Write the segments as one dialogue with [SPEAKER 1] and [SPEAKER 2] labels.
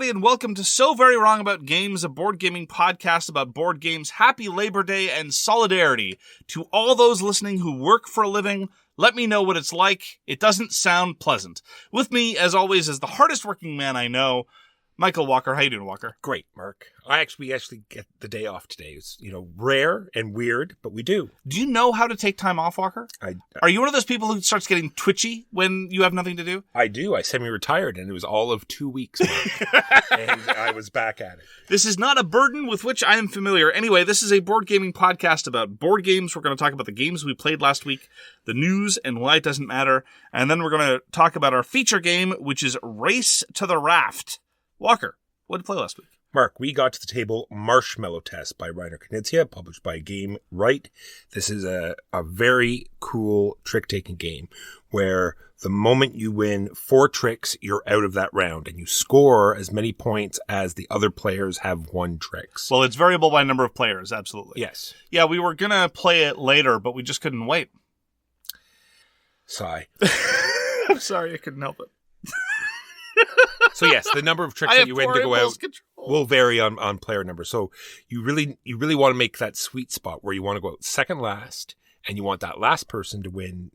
[SPEAKER 1] everybody, and welcome to So Very Wrong About Games, a board gaming podcast about board games. Happy Labor Day and solidarity to all those listening who work for a living. Let me know what it's like. It doesn't sound pleasant. With me, as always, is the hardest working man I know, Michael Walker. How you doing, Walker?
[SPEAKER 2] Great, Mark. We actually get the day off today. It's, rare and weird, but we do.
[SPEAKER 1] Do you know how to take time off, Walker? Are you one of those people who starts getting twitchy when you have nothing to do?
[SPEAKER 2] I do. I semi-retired, and it was all of 2 weeks, Mark. And I was back at it.
[SPEAKER 1] This is not a burden with which I am familiar. Anyway, this is a board gaming podcast about board games. We're going to talk about the games we played last week, the news, and why it doesn't matter. And then we're going to talk about our feature game, which is Race to the Raft. Walker, what did you play last week?
[SPEAKER 2] Mark, we got to the table Marshmallow Test by Reiner, Knizia, published by Gamewright. This is a very cool trick-taking game where the moment you win 4 tricks, you're out of that round, and you score as many points as the other players have won tricks.
[SPEAKER 1] Well, it's variable by number of players, absolutely.
[SPEAKER 2] Yes.
[SPEAKER 1] Yeah, we were going to play it later, but we just couldn't wait.
[SPEAKER 2] Sigh.
[SPEAKER 1] I'm sorry, I couldn't help it.
[SPEAKER 2] So yes, the number of tricks that you win to go out will vary on player number. So you really want to make that sweet spot where you want to go out second last, and you want that last person to win,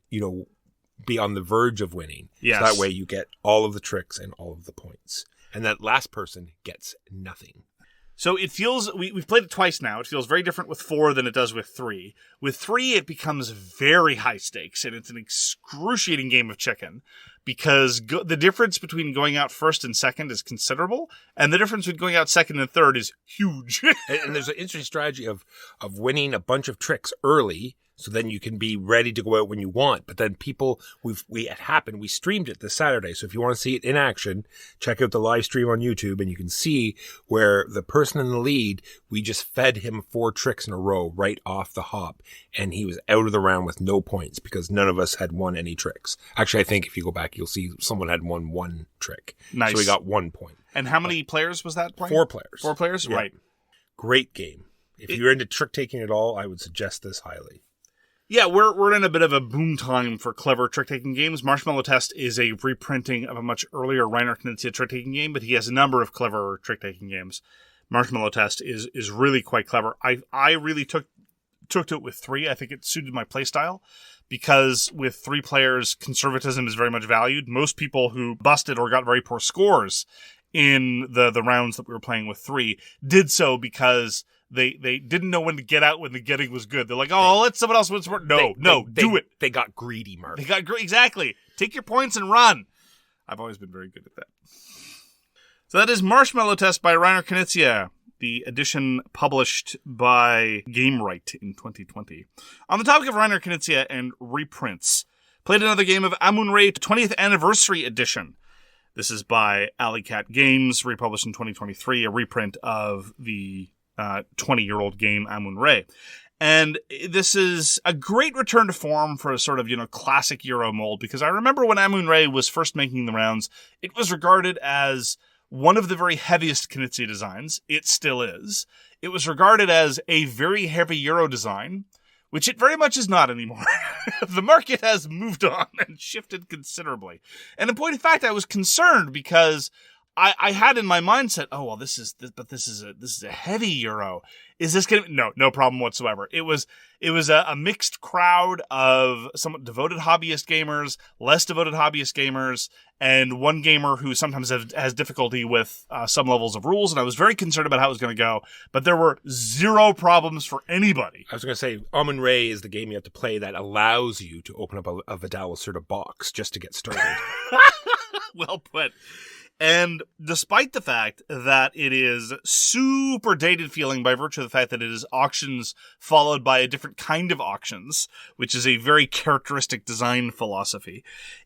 [SPEAKER 2] be on the verge of winning.
[SPEAKER 1] Yes.
[SPEAKER 2] So that way you get all of the tricks and all of the points. And that last person gets nothing.
[SPEAKER 1] So it feels, we've played it twice now. It feels very different with 4 than it does with 3. With 3, it becomes very high stakes, and it's an excruciating game of chicken. Because the difference between going out first and second is considerable, and the difference between going out second and third is huge.
[SPEAKER 2] And there's an interesting strategy of winning a bunch of tricks early, so then you can be ready to go out when you want. But then we streamed it this Saturday, so if you want to see it in action, check out the live stream on YouTube, and you can see where the person in the lead, we just fed him 4 tricks in a row right off the hop, and he was out of the round with no points because none of us had won any tricks. Actually, I think if you go back, you'll see someone had won 1 trick.
[SPEAKER 1] Nice.
[SPEAKER 2] So we got 1 point.
[SPEAKER 1] And how many players was that playing?
[SPEAKER 2] 4 players.
[SPEAKER 1] 4 players?
[SPEAKER 2] Yeah.
[SPEAKER 1] Right.
[SPEAKER 2] Great game. If you're into trick-taking at all, I would suggest this highly.
[SPEAKER 1] Yeah, we're in a bit of a boom time for clever trick-taking games. Marshmallow Test is a reprinting of a much earlier Reiner Knizia trick-taking game, but he has a number of clever trick-taking games. Marshmallow Test is really quite clever. I really took to it with 3. I think it suited my playstyle because with 3 players, conservatism is very much valued. Most people who busted or got very poor scores in the rounds that we were playing with 3 did so because they didn't know when to get out when the getting was good. They're like, I'll let someone else win some more. No, do it.
[SPEAKER 2] They got greedy, Mark.
[SPEAKER 1] Exactly. Take your points and run. I've always been very good at that. So that is Marshmallow Test by Reiner Knizia, the edition published by Gamewright in 2020. On the topic of Reiner Knizia and reprints, played another game of Amun-Re 20th Anniversary Edition. This is by Alley Cat Games, republished in 2023, a reprint of the 20-year-old game Amun-Re. And this is a great return to form for a sort of, classic Euro mold, because I remember when Amun-Re was first making the rounds, it was regarded as one of the very heaviest Knizia designs. It still is. It was regarded as a very heavy Euro design, which it very much is not anymore. The market has moved on and shifted considerably. And in point of fact, I was concerned because I had in my mindset, this is a heavy Euro. Is this going to, no problem whatsoever. It was a mixed crowd of somewhat devoted hobbyist gamers, less devoted hobbyist gamers, and one gamer who sometimes has difficulty with some levels of rules. And I was very concerned about how it was going to go, but there were 0 problems for anybody.
[SPEAKER 2] I was going to say, Amun-Re is the game you have to play that allows you to open up a Vidal Lacerda box just to get started.
[SPEAKER 1] Well put. And despite the fact that it is super dated feeling by virtue of the fact that it is auctions followed by a different kind of auctions, which is a very characteristic design philosophy,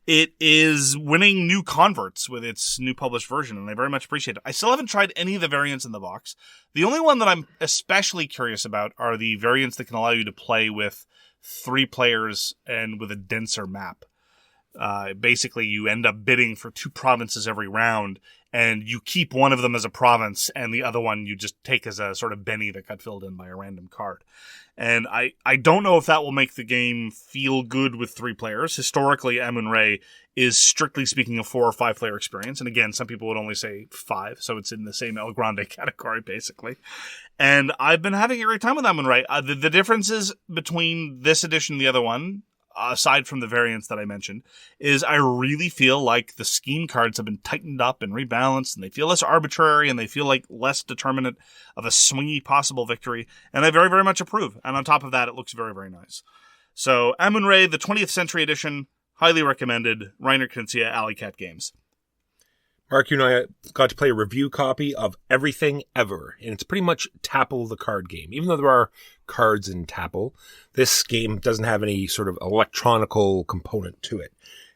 [SPEAKER 1] it is winning new converts with its new published version, and I very much appreciate it. I still haven't tried any of the variants in the box. The only one that I'm especially curious about are the variants that can allow you to play with 3 players and with a denser map. Basically, you end up bidding for 2 provinces every round, and you keep one of them as a province, and the other one you just take as a sort of Benny that got filled in by a random card. And I don't know if that will make the game feel good with 3 players. Historically, Amun-Re is, strictly speaking, a 4 or 5 player experience. And again, some people would only say 5, so it's in the same El Grande category, basically. And I've been having a great time with Amun-Re. The differences between this edition and the other one, aside from the variants that I mentioned, is I really feel like the scheme cards have been tightened up and rebalanced, and they feel less arbitrary, and they feel like less determinate of a swingy possible victory, and I very, very much approve. And on top of that, it looks very, very nice. So, Amun-Re, the 20th Century Edition, highly recommended. Reiner, Knizia, Alley Cat Games.
[SPEAKER 2] Mark, you and I got to play a review copy of Everything Ever, and it's pretty much Tapple the card game. Even though there are cards in Tapple, this game doesn't have any sort of electronical component to it.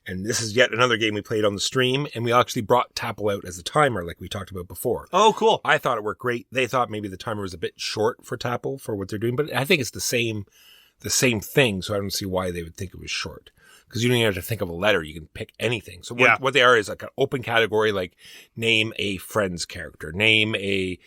[SPEAKER 2] And this is yet another game we played on the stream, and we actually brought Tapple out as a timer like we talked about before.
[SPEAKER 1] Oh, cool.
[SPEAKER 2] I thought it worked great. They thought maybe the timer was a bit short for Tapple for what they're doing, but I think it's the same thing, so I don't see why they would think it was short. Because you don't even have to think of a letter. You can pick anything. So what they are is like an open category, like name a Friends character, name a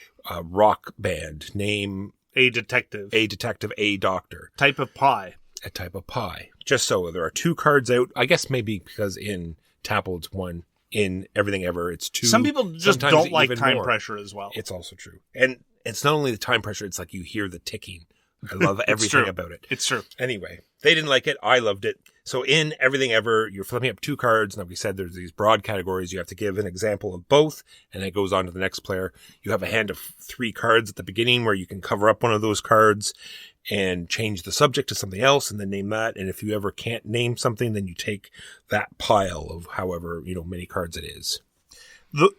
[SPEAKER 2] rock band, name
[SPEAKER 1] a detective,
[SPEAKER 2] a doctor.
[SPEAKER 1] Type of pie.
[SPEAKER 2] A type of pie. Just so there are 2 cards out. I guess maybe because in Tapple it's 1. In Everything Ever it's 2.
[SPEAKER 1] Some people just don't like time pressure as well.
[SPEAKER 2] It's also true. And it's not only the time pressure, it's like you hear the ticking. I love everything about it.
[SPEAKER 1] It's true.
[SPEAKER 2] Anyway, they didn't like it. I loved it. So in Everything Ever, you're flipping up 2 cards. And like we said, there's these broad categories. You have to give an example of both. And it goes on to the next player. You have a hand of 3 cards at the beginning where you can cover up one of those cards and change the subject to something else and then name that. And if you ever can't name something, then you take that pile of however, many cards it is.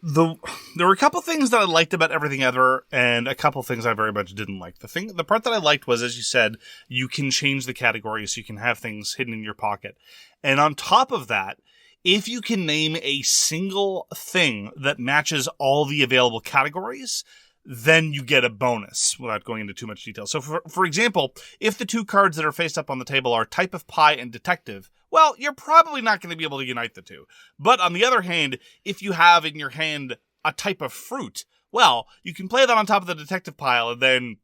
[SPEAKER 1] There were a couple things that I liked about Everything Ever, and a couple things I very much didn't like. The part that I liked was, as you said, you can change the categories, so you can have things hidden in your pocket. And on top of that, if you can name a single thing that matches all the available categories, then you get a bonus without going into too much detail. So for example, if the 2 cards that are faced up on the table are Type of Pie and Detective, well, you're probably not going to be able to unite the 2. But on the other hand, if you have in your hand a type of fruit, well, you can play that on top of the detective pile, and then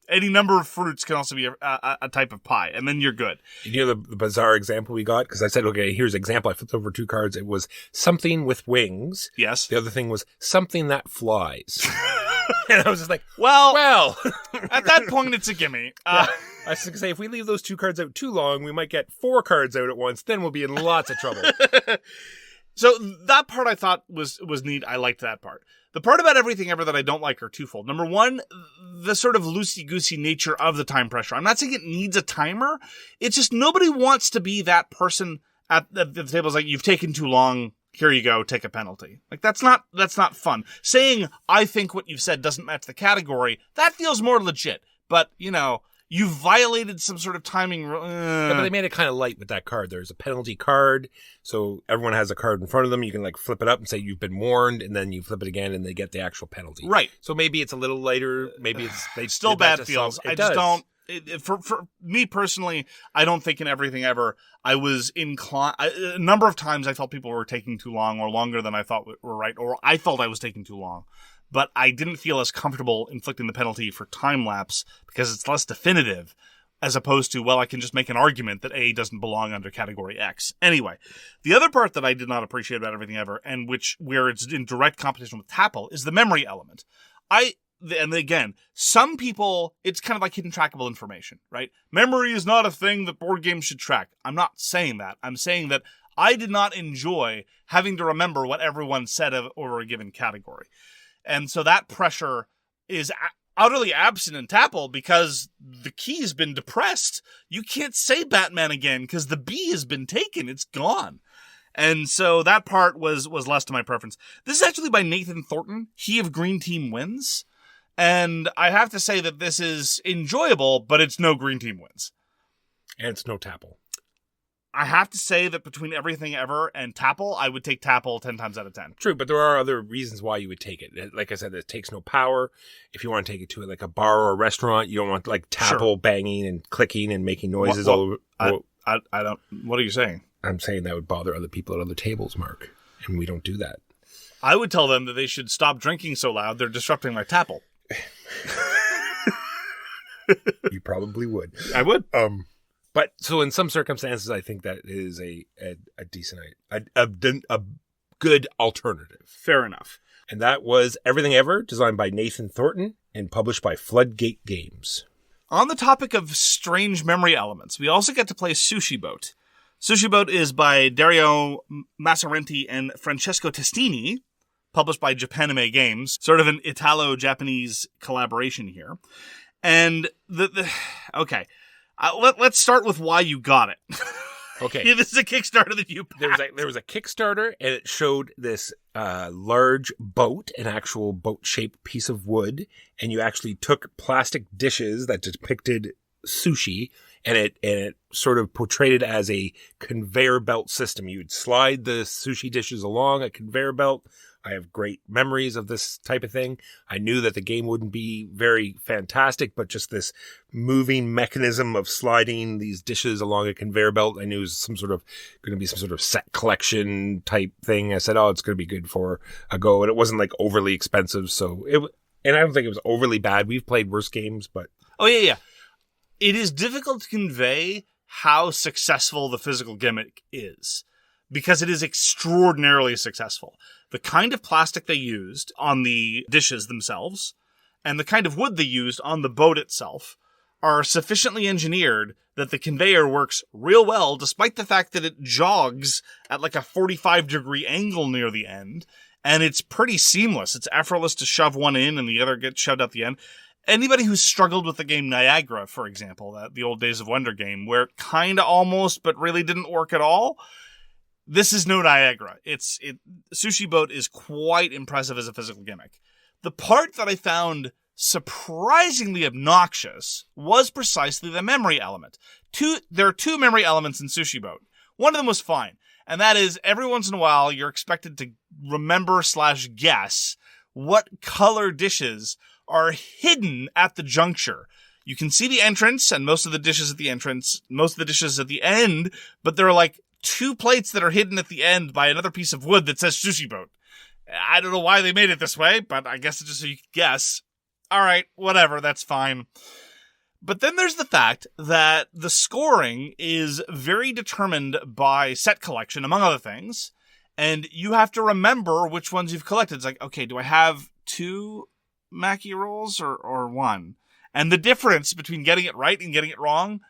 [SPEAKER 1] any number of fruits can also be a type of pie, and then you're good.
[SPEAKER 2] You know the bizarre example we got? Because I said, okay, here's an example. I flipped over 2 cards. It was something with wings.
[SPEAKER 1] Yes.
[SPEAKER 2] The other thing was something that flies. And I was just like,
[SPEAKER 1] well. At that point, it's a gimme.
[SPEAKER 2] I was going to say, if we leave those 2 cards out too long, we might get 4 cards out at once. Then we'll be in lots of trouble.
[SPEAKER 1] So that part I thought was neat. I liked that part. The part about Everything Ever that I don't like are twofold. Number one, the sort of loosey-goosey nature of the time pressure. I'm not saying it needs a timer. It's just nobody wants to be that person at the table. It's like, you've taken too long. Here you go. Take a penalty. Like, that's not fun. Saying, I think what you've said doesn't match the category, that feels more legit. But, you violated some sort of timing.
[SPEAKER 2] Yeah, but they made it kind of light with that card. There's a penalty card, so everyone has a card in front of them. You can flip it up and say you've been warned, and then you flip it again, and they get the actual penalty.
[SPEAKER 1] Right.
[SPEAKER 2] So maybe it's a little lighter. Maybe it's
[SPEAKER 1] still bad feels. I just don't. For me personally, I don't think in Everything Ever I was inclined. A number of times I felt people were taking too long, or longer than I thought were right, or I felt I was taking too long. But I didn't feel as comfortable inflicting the penalty for time lapse because it's less definitive, as opposed to, well, I can just make an argument that A doesn't belong under category X. Anyway, the other part that I did not appreciate about Everything Ever, and where it's in direct competition with Tapple, is the memory element. And again, some people, it's kind of like hidden trackable information, right? Memory is not a thing that board games should track. I'm not saying that. I'm saying that I did not enjoy having to remember what everyone said over a given category. And so that pressure is utterly absent in Tapple because the key's been depressed. You can't say Batman again because the B has been taken. It's gone. And so that part was less to my preference. This is actually by Nathan Thornton. He of Green Team Wins. And I have to say that this is enjoyable, but it's no Green Team Wins.
[SPEAKER 2] And it's no Tapple.
[SPEAKER 1] I have to say that between Everything Ever and Tapple, I would take Tapple 10 times out of 10.
[SPEAKER 2] True, but there are other reasons why you would take it. Like I said, it takes no power. If you want to take it to a bar or a restaurant, you don't want Tapple banging and clicking and making noises all over.
[SPEAKER 1] I don't. What are you saying?
[SPEAKER 2] I'm saying that would bother other people at other tables, Mark, and we don't do that.
[SPEAKER 1] I would tell them that they should stop drinking so loud. They're disrupting my tapple.
[SPEAKER 2] You probably would.
[SPEAKER 1] I would.
[SPEAKER 2] But so in some circumstances, I think that is a decent, a good alternative.
[SPEAKER 1] Fair enough.
[SPEAKER 2] And that was Everything Ever, designed by Nathan Thornton and published by Floodgate Games.
[SPEAKER 1] On the topic of strange memory elements, we also get to play Sushi Boat. Sushi Boat is by Dario, Massarenti, and Francesco Testini, published by Japanime Games, sort of an Italo-Japanese collaboration here. And okay, let's start with why you got it.
[SPEAKER 2] Okay.
[SPEAKER 1] Yeah, this is a Kickstarter that you backed.
[SPEAKER 2] There was a Kickstarter, and it showed this large boat, an actual boat-shaped piece of wood, and you actually took plastic dishes that depicted sushi, and it sort of portrayed it as a conveyor belt system. You'd slide the sushi dishes along a conveyor belt. I have great memories of this type of thing. I knew that the game wouldn't be very fantastic, but just this moving mechanism of sliding these dishes along a conveyor belt, I knew it was going to be some sort of set collection type thing. I said, oh, it's going to be good for a go. And it wasn't like overly expensive. And I don't think it was overly bad. We've played worse games, but.
[SPEAKER 1] Oh, yeah. It is difficult to convey how successful the physical gimmick is, because it is extraordinarily successful. The kind of plastic they used on the dishes themselves and the kind of wood they used on the boat itself are sufficiently engineered that the conveyor works real well, despite the fact that it jogs at like a 45-degree angle near the end, and it's pretty seamless. It's effortless to shove one in and the other gets shoved out the end. Anybody who's struggled with the game Niagara, for example, the old Days of Wonder game, where it kind of almost but really didn't work at all, this is no Niagara. Sushi Boat is quite impressive as a physical gimmick. The part that I found surprisingly obnoxious was precisely the memory element. There are two memory elements in Sushi Boat. One of them was fine, and that is every once in a while you're expected to remember/guess what color dishes are hidden at the juncture. You can see the entrance and most of the dishes at the entrance, most of the dishes at the end, but there are like 2 plates that are hidden at the end by another piece of wood that says Sushi Boat. I don't know why they made it this way, but I guess it's just so you can guess. All right, whatever, that's fine. But then there's the fact that the scoring is very determined by set collection, among other things, and you have to remember which ones you've collected. It's like, okay, do I have 2 Maki rolls or 1? And the difference between getting it right and getting it wrong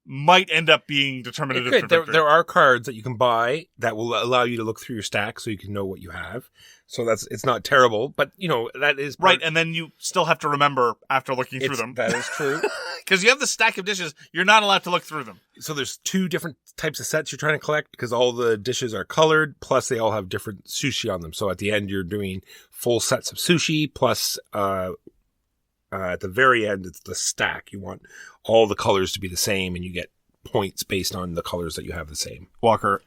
[SPEAKER 1] might end up being determinative for victory.
[SPEAKER 2] There are cards that you can buy that will allow you to look through your stack so you can know what you have. So it's not terrible, but that is
[SPEAKER 1] right. And then you still have to remember after looking through them.
[SPEAKER 2] That is true.
[SPEAKER 1] Because you have the stack of dishes, you're not allowed to look through them.
[SPEAKER 2] So there's 2 different types of sets you're trying to collect because all the dishes are colored, plus they all have different sushi on them. So at the end, you're doing full sets of sushi, plus at the very end, it's the stack. You want all the colors to be the same, and you get points based on the colors that you have the same.
[SPEAKER 1] Walker,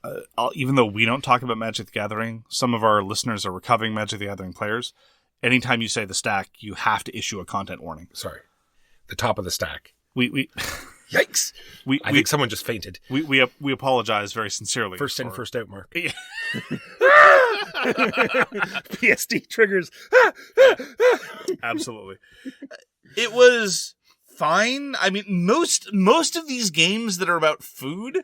[SPEAKER 1] even though we don't talk about Magic the Gathering, some of our listeners are recovering Magic the Gathering players. Anytime you say the stack, you have to issue a content warning.
[SPEAKER 2] Sorry. The top of the stack.
[SPEAKER 1] We
[SPEAKER 2] Yikes! I think someone just fainted.
[SPEAKER 1] We apologize very sincerely.
[SPEAKER 2] First in, first out, Mark. PSD triggers.
[SPEAKER 1] Absolutely. It was fine. I mean, most of these games that are about food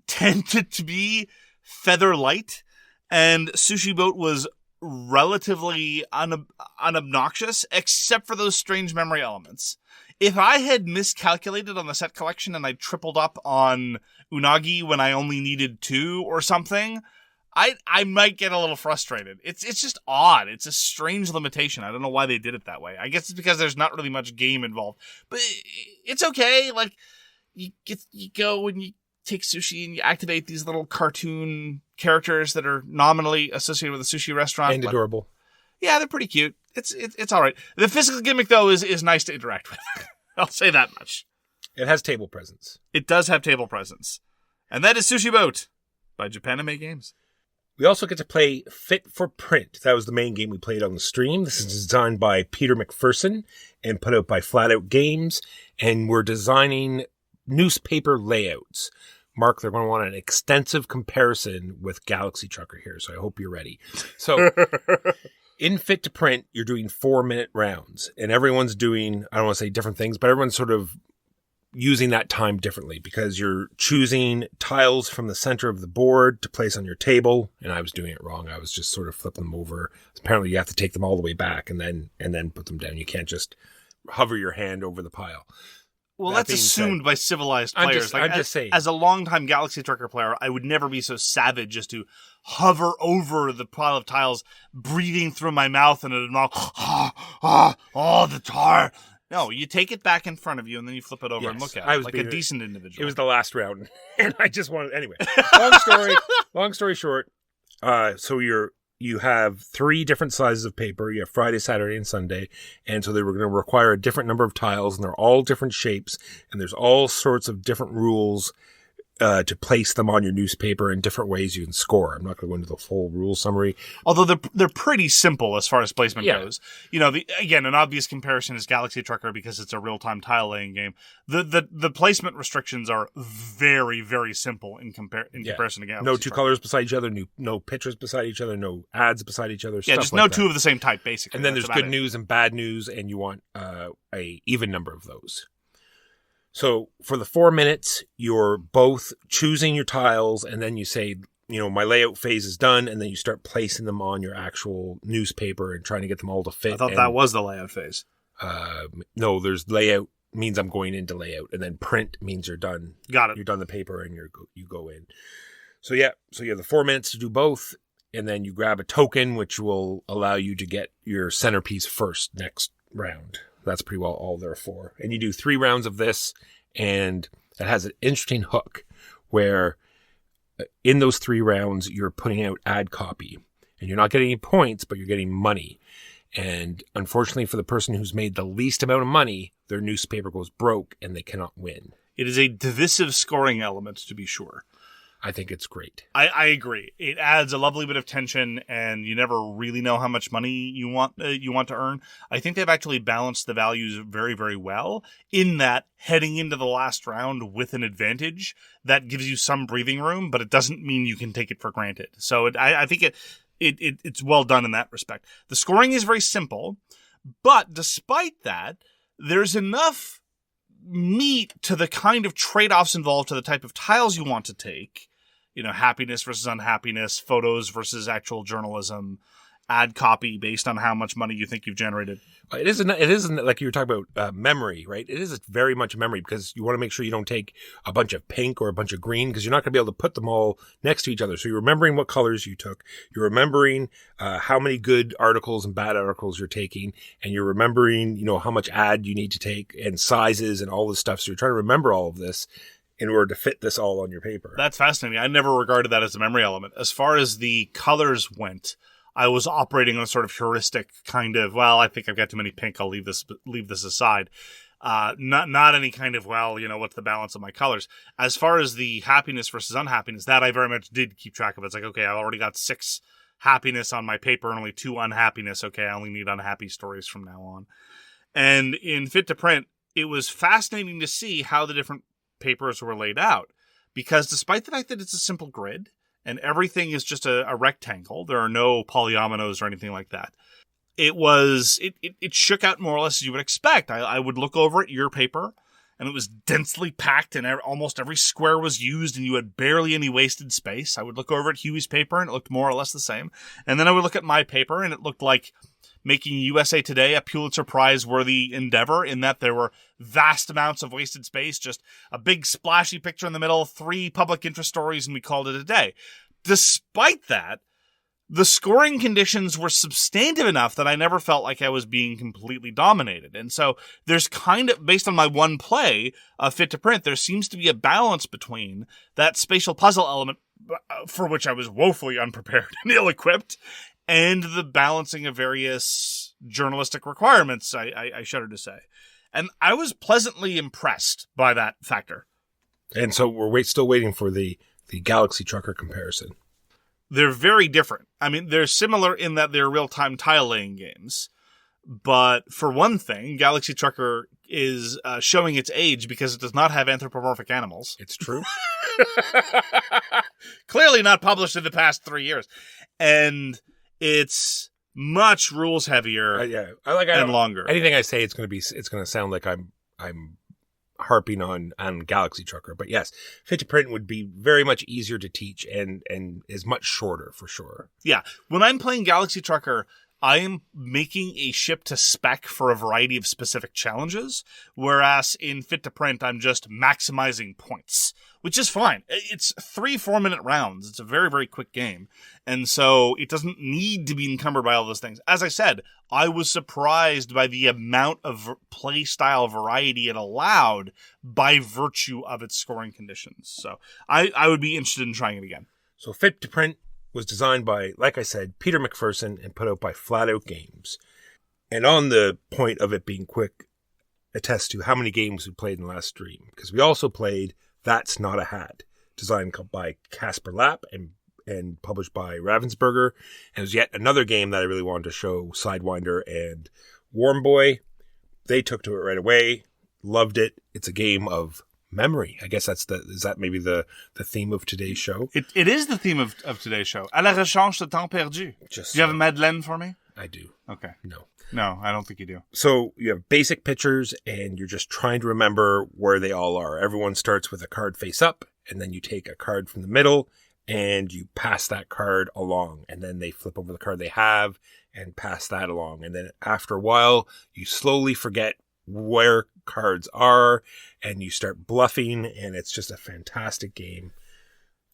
[SPEAKER 1] tended to be feather light, and Sushi Boat was relatively unobnoxious, except for those strange memory elements. If I had miscalculated on the set collection and I tripled up on unagi when I only needed 2 or something, I might get a little frustrated. It's just odd. It's a strange limitation. I don't know why they did it that way. I guess it's because there's not really much game involved. But it's okay. Like, you go and you take sushi and you activate these little cartoon characters that are nominally associated with a sushi restaurant.
[SPEAKER 2] And adorable.
[SPEAKER 1] Yeah, they're pretty cute. It's all right. The physical gimmick, though, is nice to interact with. I'll say that much.
[SPEAKER 2] It has table presence.
[SPEAKER 1] It does have table presence. And that is Sushi Boat by Japanime Games.
[SPEAKER 2] We also get to play Fit for Print. That was the main game we played on the stream. This is designed by Peter McPherson and put out by Flatout Games. And we're designing newspaper layouts Mark, they're going to want an extensive comparison with Galaxy Trucker here, so I hope you're ready. So, in Fit to Print, you're doing 4-minute rounds, and everyone's doing, I don't want to say different things, but everyone's sort of using that time differently because you're choosing tiles from the center of the board to place on your table, and I was doing it wrong. I was just sort of flipping them over. Apparently, you have to take them all the way back and then put them down. You can't just hover your hand over the pile.
[SPEAKER 1] Well, that's assumed by civilized players.
[SPEAKER 2] I'm just saying.
[SPEAKER 1] As a longtime Galaxy Trucker player, I would never be so savage as to hover over the pile of tiles, breathing through my mouth and a mouth. The tar. No, you take it back in front of you, and then you flip it over and look at it like a decent individual.
[SPEAKER 2] It was the last round, and I just wanted... Anyway, long story short, so you have 3 different sizes of paper. You have Friday, Saturday, and Sunday, and so they were going to require a different number of tiles, and they're all different shapes, and there's all sorts of different rules to place them on your newspaper in different ways you can score. I'm not going to go into the full rule summary.
[SPEAKER 1] Although they're pretty simple as far as placement goes. You know, again, an obvious comparison is Galaxy Trucker because it's a real-time tile-laying game. The placement restrictions are very, very simple in comparison to Galaxy
[SPEAKER 2] No two
[SPEAKER 1] Trucker.
[SPEAKER 2] colors beside each other, no pictures beside each other, no ads beside each other.
[SPEAKER 1] Yeah,
[SPEAKER 2] stuff
[SPEAKER 1] just
[SPEAKER 2] like
[SPEAKER 1] no
[SPEAKER 2] that.
[SPEAKER 1] two of the same type, basically.
[SPEAKER 2] And then
[SPEAKER 1] That's
[SPEAKER 2] there's good
[SPEAKER 1] about it.
[SPEAKER 2] news and bad news, and you want a even number of those. So for the 4 minutes, you're both choosing your tiles, and then you say, my layout phase is done, and then you start placing them on your actual newspaper and trying to get them all to fit.
[SPEAKER 1] I thought that was the layout phase.
[SPEAKER 2] No, there's layout means I'm going into layout, and then print means you're done.
[SPEAKER 1] Got it.
[SPEAKER 2] You're done the paper, and you go in. So you have the 4 minutes to do both, and then you grab a token, which will allow you to get your centerpiece first next round. That's pretty well all they're for. And you do 3 rounds of this, and it has an interesting hook where in those 3 rounds, you're putting out ad copy. And you're not getting any points, but you're getting money. And unfortunately for the person who's made the least amount of money, their newspaper goes broke and they cannot win.
[SPEAKER 1] It is a divisive scoring element, to be sure.
[SPEAKER 2] I think it's great.
[SPEAKER 1] I agree. It adds a lovely bit of tension, and you never really know how much money you want to earn. I think they've actually balanced the values very, very well in that heading into the last round with an advantage, that gives you some breathing room, but it doesn't mean you can take it for granted. So I think it's well done in that respect. The scoring is very simple, but despite that, there's enough meat to the kind of trade-offs involved, to the type of tiles you want to take. Happiness versus unhappiness, photos versus actual journalism, ad copy based on how much money you think you've generated.
[SPEAKER 2] It isn't like you were talking about memory, right? It is very much memory, because you want to make sure you don't take a bunch of pink or a bunch of green, because you're not going to be able to put them all next to each other. So you're remembering what colors you took. You're remembering how many good articles and bad articles you're taking. And you're remembering, how much ad you need to take and sizes and all this stuff. So you're trying to remember all of this in order to fit this all on your paper.
[SPEAKER 1] That's fascinating. I never regarded that as a memory element. As far as the colors went, I was operating on a sort of heuristic kind of, I think I've got too many pink, I'll leave this aside. Not any kind of, what's the balance of my colors. As far as the happiness versus unhappiness, that I very much did keep track of. It's like, okay, I've already got 6 happiness on my paper and only 2 unhappiness. Okay, I only need unhappy stories from now on. And in Fit to Print, it was fascinating to see how the different papers were laid out, because despite the fact that it's a simple grid and everything is just a rectangle, there are no polyominoes or anything like that. It shook out more or less as you would expect. I would look over at your paper, and it was densely packed, and almost every square was used, and you had barely any wasted space. I would look over at Huey's paper, and it looked more or less the same. And then I would look at my paper, and it looked like making USA Today a Pulitzer Prize-worthy endeavor, in that there were vast amounts of wasted space, just a big splashy picture in the middle, 3 public interest stories, and we called it a day. Despite that, the scoring conditions were substantive enough that I never felt like I was being completely dominated. And so there's kind of, based on my one play of Fit to Print, there seems to be a balance between that spatial puzzle element, for which I was woefully unprepared and ill-equipped, and the balancing of various journalistic requirements, I shudder to say. And I was pleasantly impressed by that factor.
[SPEAKER 2] And so we're still waiting for the Galaxy Trucker comparison.
[SPEAKER 1] They're very different. I mean, they're similar in that they're real-time tile-laying games. But for one thing, Galaxy Trucker is showing its age because it does not have anthropomorphic animals.
[SPEAKER 2] It's true.
[SPEAKER 1] Clearly not published in the past 3 years. And it's much rules heavier and longer.
[SPEAKER 2] Anything I say, it's going to sound like I'm harping on Galaxy Trucker. But yes, Fit to Print would be very much easier to teach and is much shorter for sure.
[SPEAKER 1] Yeah. When I'm playing Galaxy Trucker, I am making a ship to spec for a variety of specific challenges, whereas in Fit to Print, I'm just maximizing points, which is fine. It's 3 4-minute rounds. It's a very, very quick game. And so it doesn't need to be encumbered by all those things. As I said, I was surprised by the amount of play style variety it allowed by virtue of its scoring conditions. So I would be interested in trying it again.
[SPEAKER 2] So Fit to Print was designed by, like I said, Peter McPherson and put out by Flatout Games. And on the point of it being quick, attest to how many games we played in the last stream. Because we also played That's Not a Hat, designed by Kasper Lapp and published by Ravensburger. And it was yet another game that I really wanted to show, Sidewinder and Warm Boy. They took to it right away, loved it. It's a game of memory. I guess is that maybe the theme of today's show?
[SPEAKER 1] It is the theme of today's show. À la recherche de temps perdu. Do you have a Madeleine for me?
[SPEAKER 2] I do.
[SPEAKER 1] Okay.
[SPEAKER 2] No,
[SPEAKER 1] I don't think you do.
[SPEAKER 2] So you have basic pictures and you're just trying to remember where they all are. Everyone starts with a card face up and then you take a card from the middle and you pass that card along and then they flip over the card they have and pass that along. And then after a while, you slowly forget where cards are and you start bluffing and it's just a fantastic game.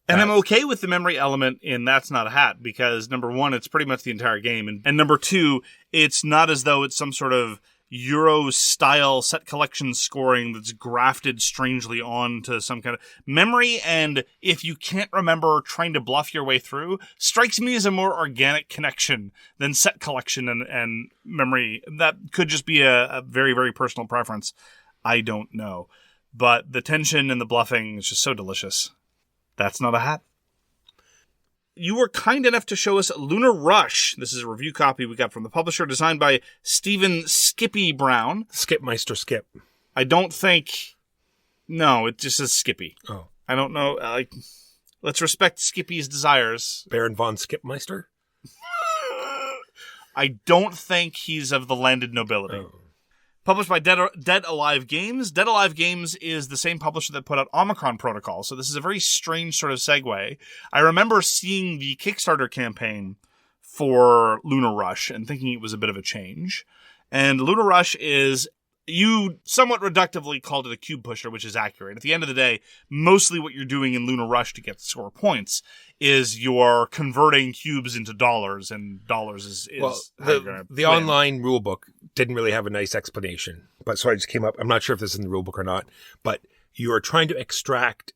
[SPEAKER 1] And I'm okay with the memory element in That's Not a Hat because, number one, it's pretty much the entire game. And number two, it's not as though it's some sort of Euro-style set collection scoring that's grafted strangely onto some kind of memory. And if you can't remember trying to bluff your way through, strikes me as a more organic connection than set collection and memory. That could just be a very, very personal preference. I don't know. But the tension and the bluffing is just so delicious. That's Not a Hat. You were kind enough to show us Lunar Rush. This is a review copy we got from the publisher, designed by Stephen Skippy Brown.
[SPEAKER 2] Skipmeister Skip.
[SPEAKER 1] I don't think... No, it just says Skippy.
[SPEAKER 2] Oh.
[SPEAKER 1] I don't know. Let's respect Skippy's desires.
[SPEAKER 2] Baron von Skipmeister?
[SPEAKER 1] I don't think he's of the landed nobility.
[SPEAKER 2] Oh.
[SPEAKER 1] Published by Dead Alive Games. Dead Alive Games is the same publisher that put out Omicron Protocol, so this is a very strange sort of segue. I remember seeing the Kickstarter campaign for Lunar Rush and thinking it was a bit of a change. And Lunar Rush is, you somewhat reductively called it a cube pusher, which is accurate. At the end of the day, mostly what you're doing in Lunar Rush to get score points is you're converting cubes into dollars, and dollars is
[SPEAKER 2] well, the online rulebook didn't really have a nice explanation, but so I just came up. I'm not sure if this is in the rulebook or not, but you are trying to extract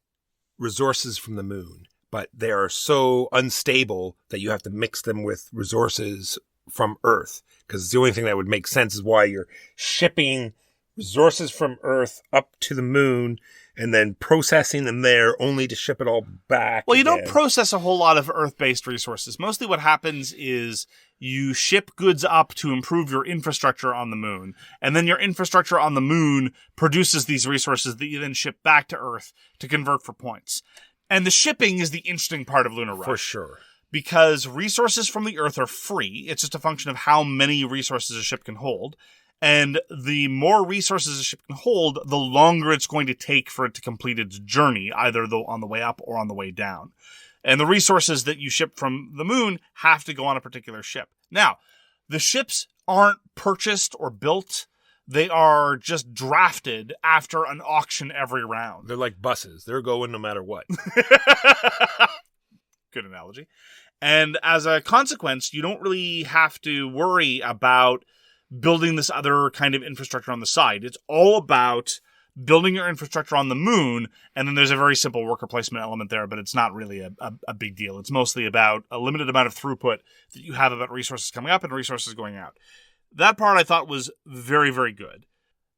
[SPEAKER 2] resources from the moon, but they are so unstable that you have to mix them with resources from Earth, because the only thing that would make sense is why you're shipping resources from Earth up to the moon and then processing them there only to ship it all back.
[SPEAKER 1] Well, you don't process a whole lot of Earth-based resources. Mostly what happens is you ship goods up to improve your infrastructure on the moon, and then your infrastructure on the moon produces these resources that you then ship back to Earth to convert for points. And the shipping is the interesting part of Lunar Rush.
[SPEAKER 2] For sure.
[SPEAKER 1] Because resources from the Earth are free. It's just a function of how many resources a ship can hold. And the more resources a ship can hold, the longer it's going to take for it to complete its journey, either on the way up or on the way down. And the resources that you ship from the moon have to go on a particular ship. Now, the ships aren't purchased or built. They are just drafted after an auction every round.
[SPEAKER 2] They're like buses. They're going no matter what.
[SPEAKER 1] Good analogy. And as a consequence, you don't really have to worry about building this other kind of infrastructure on the side. It's all about building your infrastructure on the moon, and then there's a very simple worker placement element there, but it's not really a big deal. It's mostly about a limited amount of throughput that you have about resources coming up and resources going out. That part I thought was very, very good.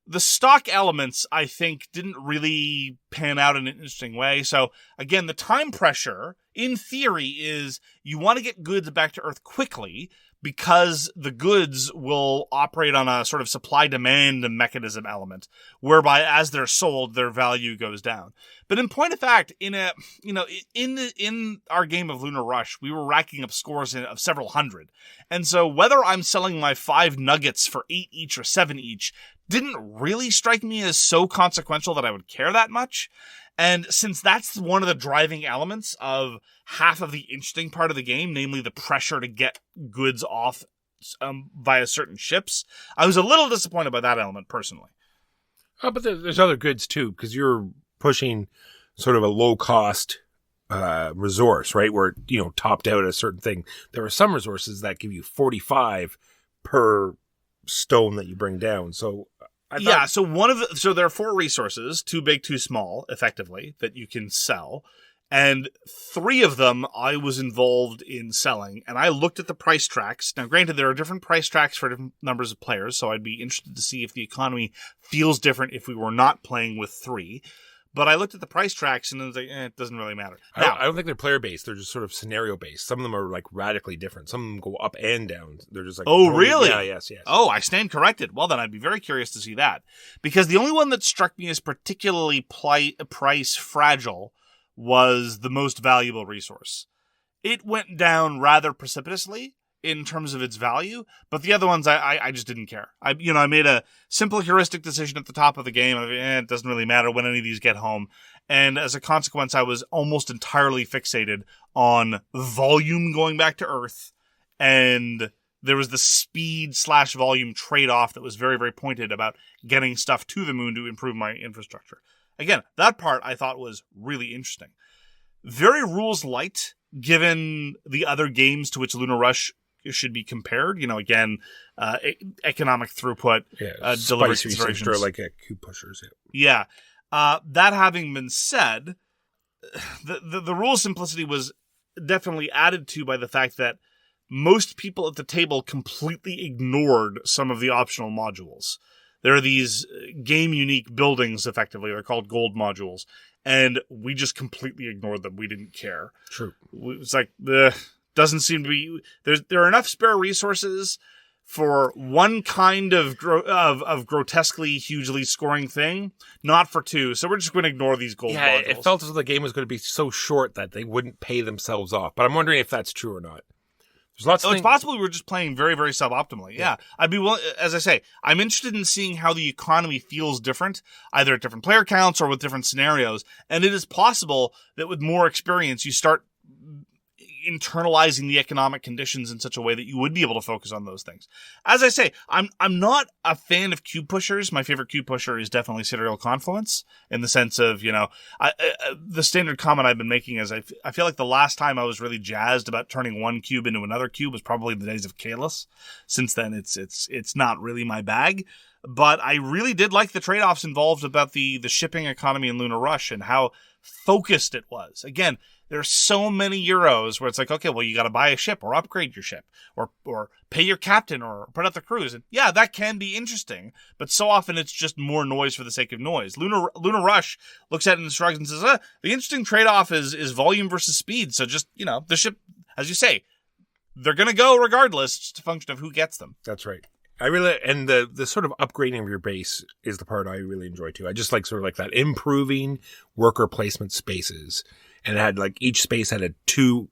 [SPEAKER 1] The stock elements, I think, didn't really pan out in an interesting way. So, again, the time pressure, in theory, is you want to get goods back to Earth quickly, because the goods will operate on a sort of supply-demand mechanism element, whereby as they're sold, their value goes down. But in point of fact, in our game of Lunar Rush, we were racking up scores of several hundred. And so whether I'm selling my 5 nuggets for 8 each or 7 each didn't really strike me as so consequential that I would care that much. And since that's one of the driving elements of half of the interesting part of the game, namely the pressure to get goods off via certain ships, I was a little disappointed by that element personally.
[SPEAKER 2] Oh, but there's other goods too, because you're pushing sort of a low-cost resource, right? Where, topped out at a certain thing. There are some resources that give you 45 per stone that you bring down. So so there are 4 resources, too big, too small, effectively, that you can sell. And 3 of them I was involved in selling, and I looked at the price tracks. Now, granted, there are different price tracks for different numbers of players, so I'd be interested to see if the economy feels different if we were not playing with 3. But I looked at the price tracks, and I was like, it doesn't really matter. Now, I don't think they're player-based. They're just sort of scenario-based. Some of them are, radically different. Some of them go up and down. They're just
[SPEAKER 1] oh, really?
[SPEAKER 2] Yeah, yes.
[SPEAKER 1] Oh, I stand corrected. Well, then I'd be very curious to see that. Because the only one that struck me as particularly price fragile was the most valuable resource. It went down rather precipitously in terms of its value, but the other ones I just didn't care. I made a simple heuristic decision at the top of the game. It doesn't really matter when any of these get home. And as a consequence, I was almost entirely fixated on volume going back to Earth, and there was the speed/volume trade-off that was very, very pointed about getting stuff to the moon to improve my infrastructure. Again, that part I thought was really interesting. Very rules light, given the other games to which Lunar Rush should be compared. Economic throughput, delivery considerations.
[SPEAKER 2] Like cube pushers.
[SPEAKER 1] Yeah. That having been said, the rule simplicity was definitely added to by the fact that most people at the table completely ignored some of the optional modules. There are these game-unique buildings, effectively. They're called gold modules. And we just completely ignored them. We didn't care.
[SPEAKER 2] True.
[SPEAKER 1] It's like, doesn't seem to be... There are enough spare resources for one kind of grotesquely, hugely scoring thing, not for 2. So we're just going to ignore these gold modules.
[SPEAKER 2] It felt as though the game was going to be so short that they wouldn't pay themselves off. But I'm wondering if that's true or not. It's
[SPEAKER 1] possible we were just playing very, very suboptimally. Yeah. I'd be willing, as I say, I'm interested in seeing how the economy feels different, either at different player counts or with different scenarios. And it is possible that with more experience, you start internalizing the economic conditions in such a way that you would be able to focus on those things. As I say, I'm not a fan of cube pushers. My favorite cube pusher is definitely Sidereal Confluence, in the sense of, the standard comment I've been making is I feel like the last time I was really jazzed about turning one cube into another cube was probably the days of Kalis. Since then, it's not really my bag. But I really did like the trade-offs involved about the shipping economy in Lunar Rush and how focused it was. Again, there's so many euros where it's like, okay, well, you got to buy a ship or upgrade your ship or pay your captain or put out the crews. And yeah, that can be interesting, but so often it's just more noise for the sake of noise. Lunar Rush looks at it and shrugs and says, the interesting trade-off is volume versus speed. So just, the ship, as you say, they're going to go regardless. It's just a function of who gets them.
[SPEAKER 2] That's right. And the sort of upgrading of your base is the part I really enjoy too. I just like sort of like that improving worker placement spaces. And it had each space had you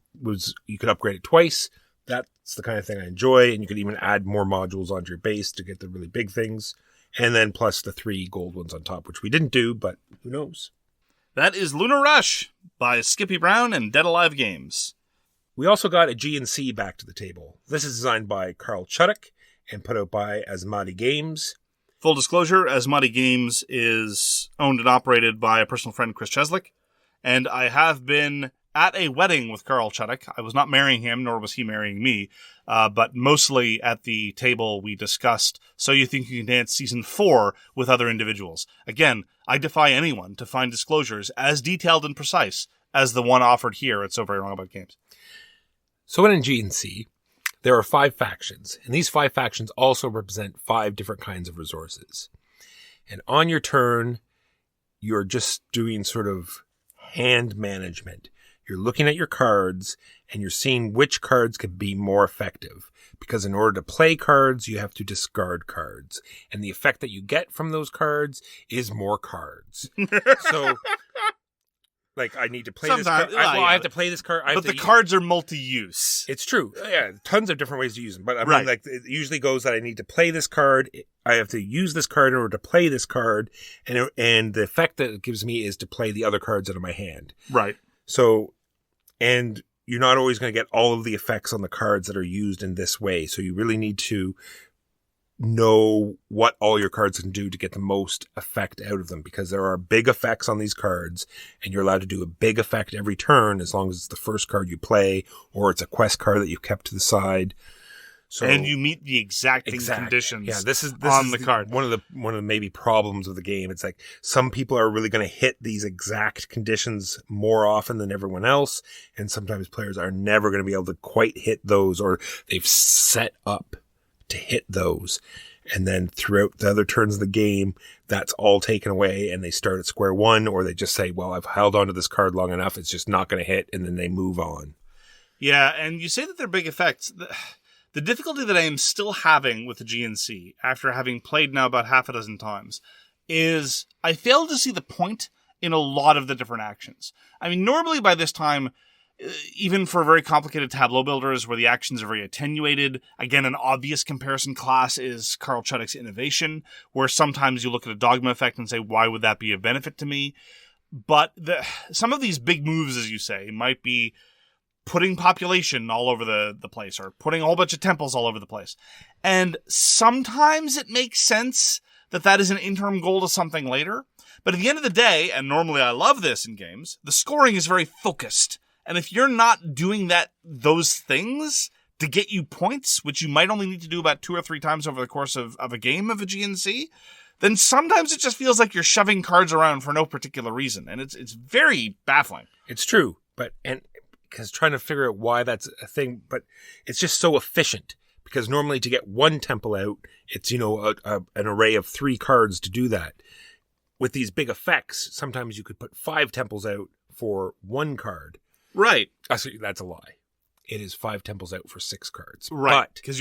[SPEAKER 2] could upgrade it twice. That's the kind of thing I enjoy. And you could even add more modules onto your base to get the really big things. And then plus the 3 gold ones on top, which we didn't do, but who knows?
[SPEAKER 1] That is Lunar Rush by Skippy Brown and Dead Alive Games.
[SPEAKER 2] We also got Aegean Sea back to the table. This is designed by Chudyk and put out by Asmadi Games.
[SPEAKER 1] Full disclosure, Asmadi Games is owned and operated by a personal friend, Chris Cheslick. And I have been at a wedding with Chudyk. I was not marrying him, nor was he marrying me. But mostly at the table we discussed So You Think You Can Dance Season 4 with other individuals. Again, I defy anyone to find disclosures as detailed and precise as the one offered here at So Very Wrong About Games.
[SPEAKER 2] So in Aegean Sea, there are 5 factions. And these 5 factions also represent 5 different kinds of resources. And on your turn, you're just doing sort of hand management. you're looking at your cards and you're seeing which cards could be more effective. Because in order to play cards, you have to discard cards. And the effect that you get from those cards is more cards. So, like, I need to play this card. I have to play this card.
[SPEAKER 1] But the cards are multi-use.
[SPEAKER 2] It's true. Yeah, tons of different ways to use them. But I mean, like, it usually goes that I need to play this card. I have to use this card in order to play this card. And the effect that it gives me is to play the other cards out of my hand.
[SPEAKER 1] Right.
[SPEAKER 2] So, and you're not always going to get all of the effects on the cards that are used in this way. So you really need to know what all your cards can do to get the most effect out of them, because there are big effects on these cards and you're allowed to do a big effect every turn as long as it's the first card you play or it's a quest card that you've kept to the side. So,
[SPEAKER 1] and you meet the exacting conditions.
[SPEAKER 2] Yeah, this is
[SPEAKER 1] on the card.
[SPEAKER 2] One of the maybe problems of the game. It's like some people are really going to hit these exact conditions more often than everyone else, and sometimes players are never going to be able to quite hit those, or they've set up to hit those. And then throughout the other turns of the game, that's all taken away and they start at square one, or they just say, well, I've held onto this card long enough, it's just not going to hit, and then they move on.
[SPEAKER 1] Yeah, and you say that they're big effects. The difficulty that I am still having with the Aegean Sea, after having played now about half a dozen times, is I fail to see the point in a lot of the different actions. I mean, normally by this time, even for very complicated tableau builders where the actions are very attenuated, again, an obvious comparison class is Carl Chudyk's Innovation, where sometimes you look at a dogma effect and say, why would that be a benefit to me? But some of these big moves, as you say, might be putting population all over the place, or putting a whole bunch of temples all over the place. And sometimes it makes sense that is an interim goal to something later. But at the end of the day, and normally I love this in games, the scoring is very focused. And if you're not doing those things to get you points, which you might only need to do about 2 or 3 times over the course of a game of Aegean Sea, then sometimes it just feels like you're shoving cards around for no particular reason. And it's very baffling.
[SPEAKER 2] It's true. Because trying to figure out why that's a thing, but it's just so efficient. Because normally to get one temple out, it's, an array of 3 cards to do that. With these big effects, sometimes you could put 5 temples out for 1 card.
[SPEAKER 1] Right.
[SPEAKER 2] Actually, that's a lie. It is 5 temples out for 6 cards.
[SPEAKER 1] Right. Because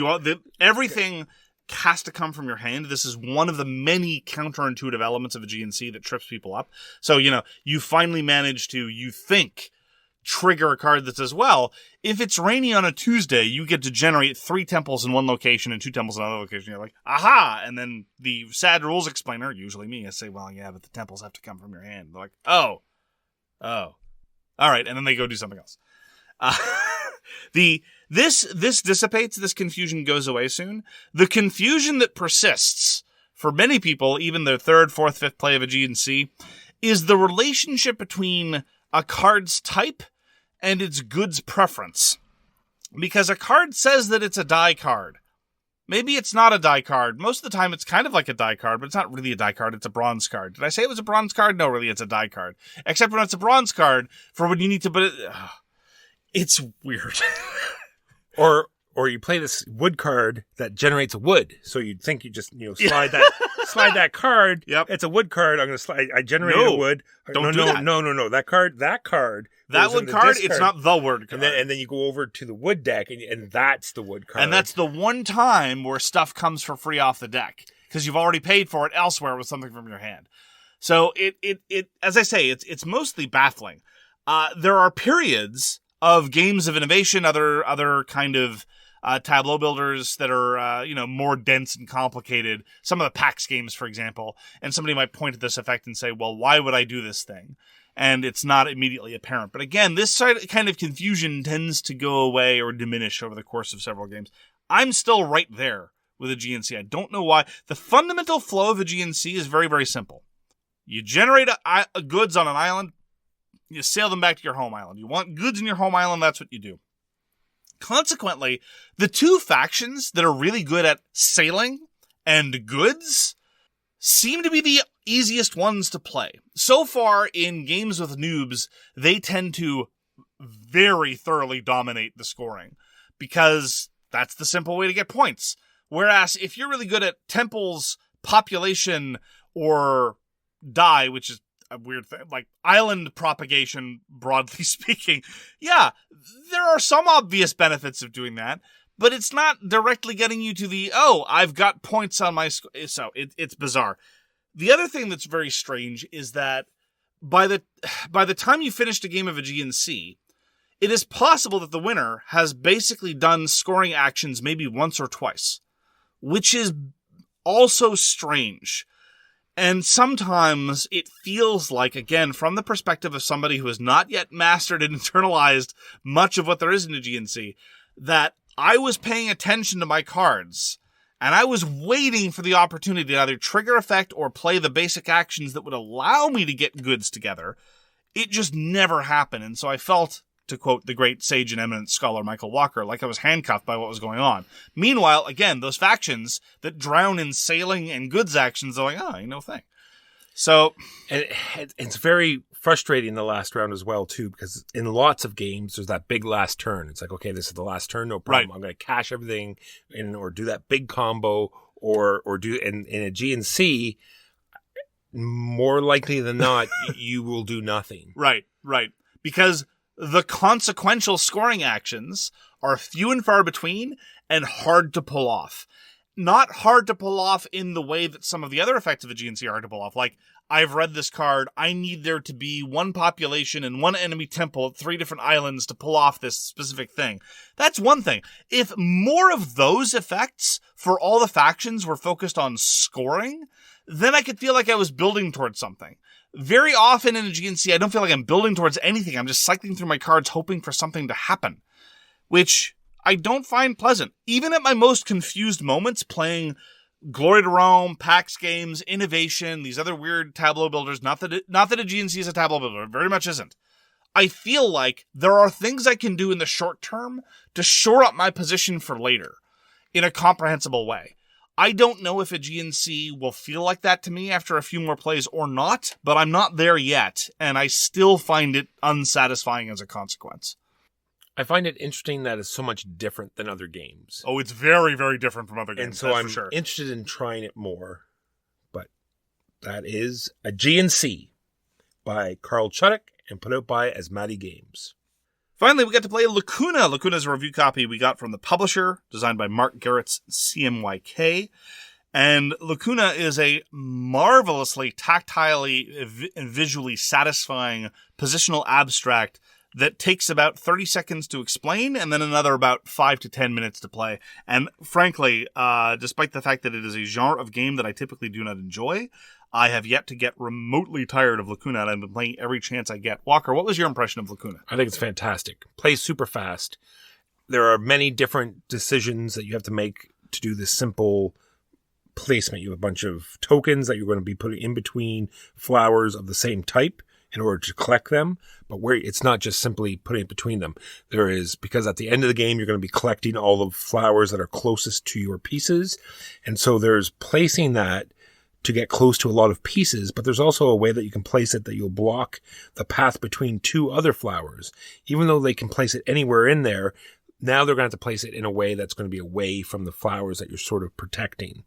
[SPEAKER 1] everything has to come from your hand. This is one of the many counterintuitive elements of Aegean Sea that trips people up. So, you finally manage to, you think, trigger a card that says, well, if it's rainy on a Tuesday, you get to generate 3 temples in one location and 2 temples in another location. You're like, aha! And then the sad rules explainer, usually me, I say, well, yeah, but the temples have to come from your hand. They're like, oh. All right, and then they go do something else. This dissipates. This confusion goes away soon. The confusion that persists for many people, even their 3rd, 4th, 5th play of Aegean Sea, is the relationship between a card's type and its goods preference. Because a card says that it's a die card. Maybe it's not a die card. Most of the time it's kind of like a die card, but it's not really a die card. It's a bronze card. Did I say it was a bronze card? No, really, it's a die card. Except when it's a bronze card for when you need to put it... It's weird.
[SPEAKER 2] Or you play this wood card that generates a wood. So you'd think you just, slide that card.
[SPEAKER 1] Yep.
[SPEAKER 2] It's a wood card. I'm going to slide. I generated a wood.
[SPEAKER 1] Don't do that.
[SPEAKER 2] No. That card.
[SPEAKER 1] That wood card, it's not the word card.
[SPEAKER 2] And then you go over to the wood deck, and that's the wood card.
[SPEAKER 1] And that's the one time where stuff comes for free off the deck, because you've already paid for it elsewhere with something from your hand. So it as I say, it's mostly baffling. There are periods of games of innovation, other kind of tableau builders that are, more dense and complicated. Some of the PAX games, for example, and somebody might point at this effect and say, well, why would I do this thing? And it's not immediately apparent. But again, this kind of confusion tends to go away or diminish over the course of several games. I'm still right there with Aegean Sea. I don't know why. The fundamental flow of Aegean Sea is very, very simple. You generate goods on an island, you sail them back to your home island. You want goods in your home island, that's what you do. Consequently, the 2 factions that are really good at sailing and goods seem to be the easiest ones to play. So far, in games with noobs, they tend to very thoroughly dominate the scoring, because that's the simple way to get points. Whereas, if you're really good at temples, population, or die, which is a weird thing, like island propagation, broadly speaking. Yeah, there are some obvious benefits of doing that, but it's not directly getting you to the, oh, I've got points on my score. So it's bizarre. The other thing that's very strange is that by the time you finished a game of Aegean Sea, it is possible that the winner has basically done scoring actions maybe once or twice, which is also strange. And sometimes it feels like, again, from the perspective of somebody who has not yet mastered and internalized much of what there is in Aegean Sea, that I was paying attention to my cards, and I was waiting for the opportunity to either trigger effect or play the basic actions that would allow me to get goods together. It just never happened, and so I felt, to quote the great sage and eminent scholar Michael Walker, like I was handcuffed by what was going on. Meanwhile, again, those factions that drown in sailing and goods actions are like, oh, no thing. So,
[SPEAKER 2] and it's very frustrating the last round as well, too, because in lots of games, there's that big last turn. It's like, okay, this is the last turn, no problem. Right. I'm going to cash everything or do that big combo or do in Aegean Sea, more likely than not, you will do nothing.
[SPEAKER 1] Right. Because the consequential scoring actions are few and far between and hard to pull off. Not hard to pull off in the way that some of the other effects of Aegean Sea are hard to pull off. Like, I've read this card, I need there to be one population and one enemy temple at 3 different islands to pull off this specific thing. That's one thing. If more of those effects for all the factions were focused on scoring, then I could feel like I was building towards something. Very often in Aegean Sea, I don't feel like I'm building towards anything. I'm just cycling through my cards hoping for something to happen, which I don't find pleasant. Even at my most confused moments playing Glory to Rome, PAX games, Innovation, these other weird tableau builders, not that Aegean Sea is a tableau builder, it very much isn't. I feel like there are things I can do in the short term to shore up my position for later in a comprehensible way. I don't know if Aegean Sea will feel like that to me after a few more plays or not, but I'm not there yet, and I still find it unsatisfying as a consequence.
[SPEAKER 2] I find it interesting that it's so much different than other games.
[SPEAKER 1] Oh, it's very, very different from other games.
[SPEAKER 2] And so I'm interested in trying it more. But that is Aegean Sea by Carl Chudyk and put out by Asmati Games.
[SPEAKER 1] Finally, we got to play Lacuna. Lacuna is a review copy we got from the publisher, designed by Mark Garrett's CMYK. And Lacuna is a marvelously tactilely and visually satisfying positional abstract that takes about 30 seconds to explain and then another about 5 to 10 minutes to play. And frankly, despite the fact that it is a genre of game that I typically do not enjoy, I have yet to get remotely tired of Lacuna, and I've been playing every chance I get. Walker, what was your impression of Lacuna?
[SPEAKER 2] I think it's fantastic. Plays super fast. There are many different decisions that you have to make to do this simple placement. You have a bunch of tokens that you're going to be putting in between flowers of the same type in order to collect them, but where it's not just simply putting it between them. There is, because at the end of the game, you're going to be collecting all the flowers that are closest to your pieces. And so there's placing that to get close to a lot of pieces, but there's also a way that you can place it that you'll block the path between 2 other flowers. Even though they can place it anywhere in there, now they're going to have to place it in a way that's going to be away from the flowers that you're sort of protecting.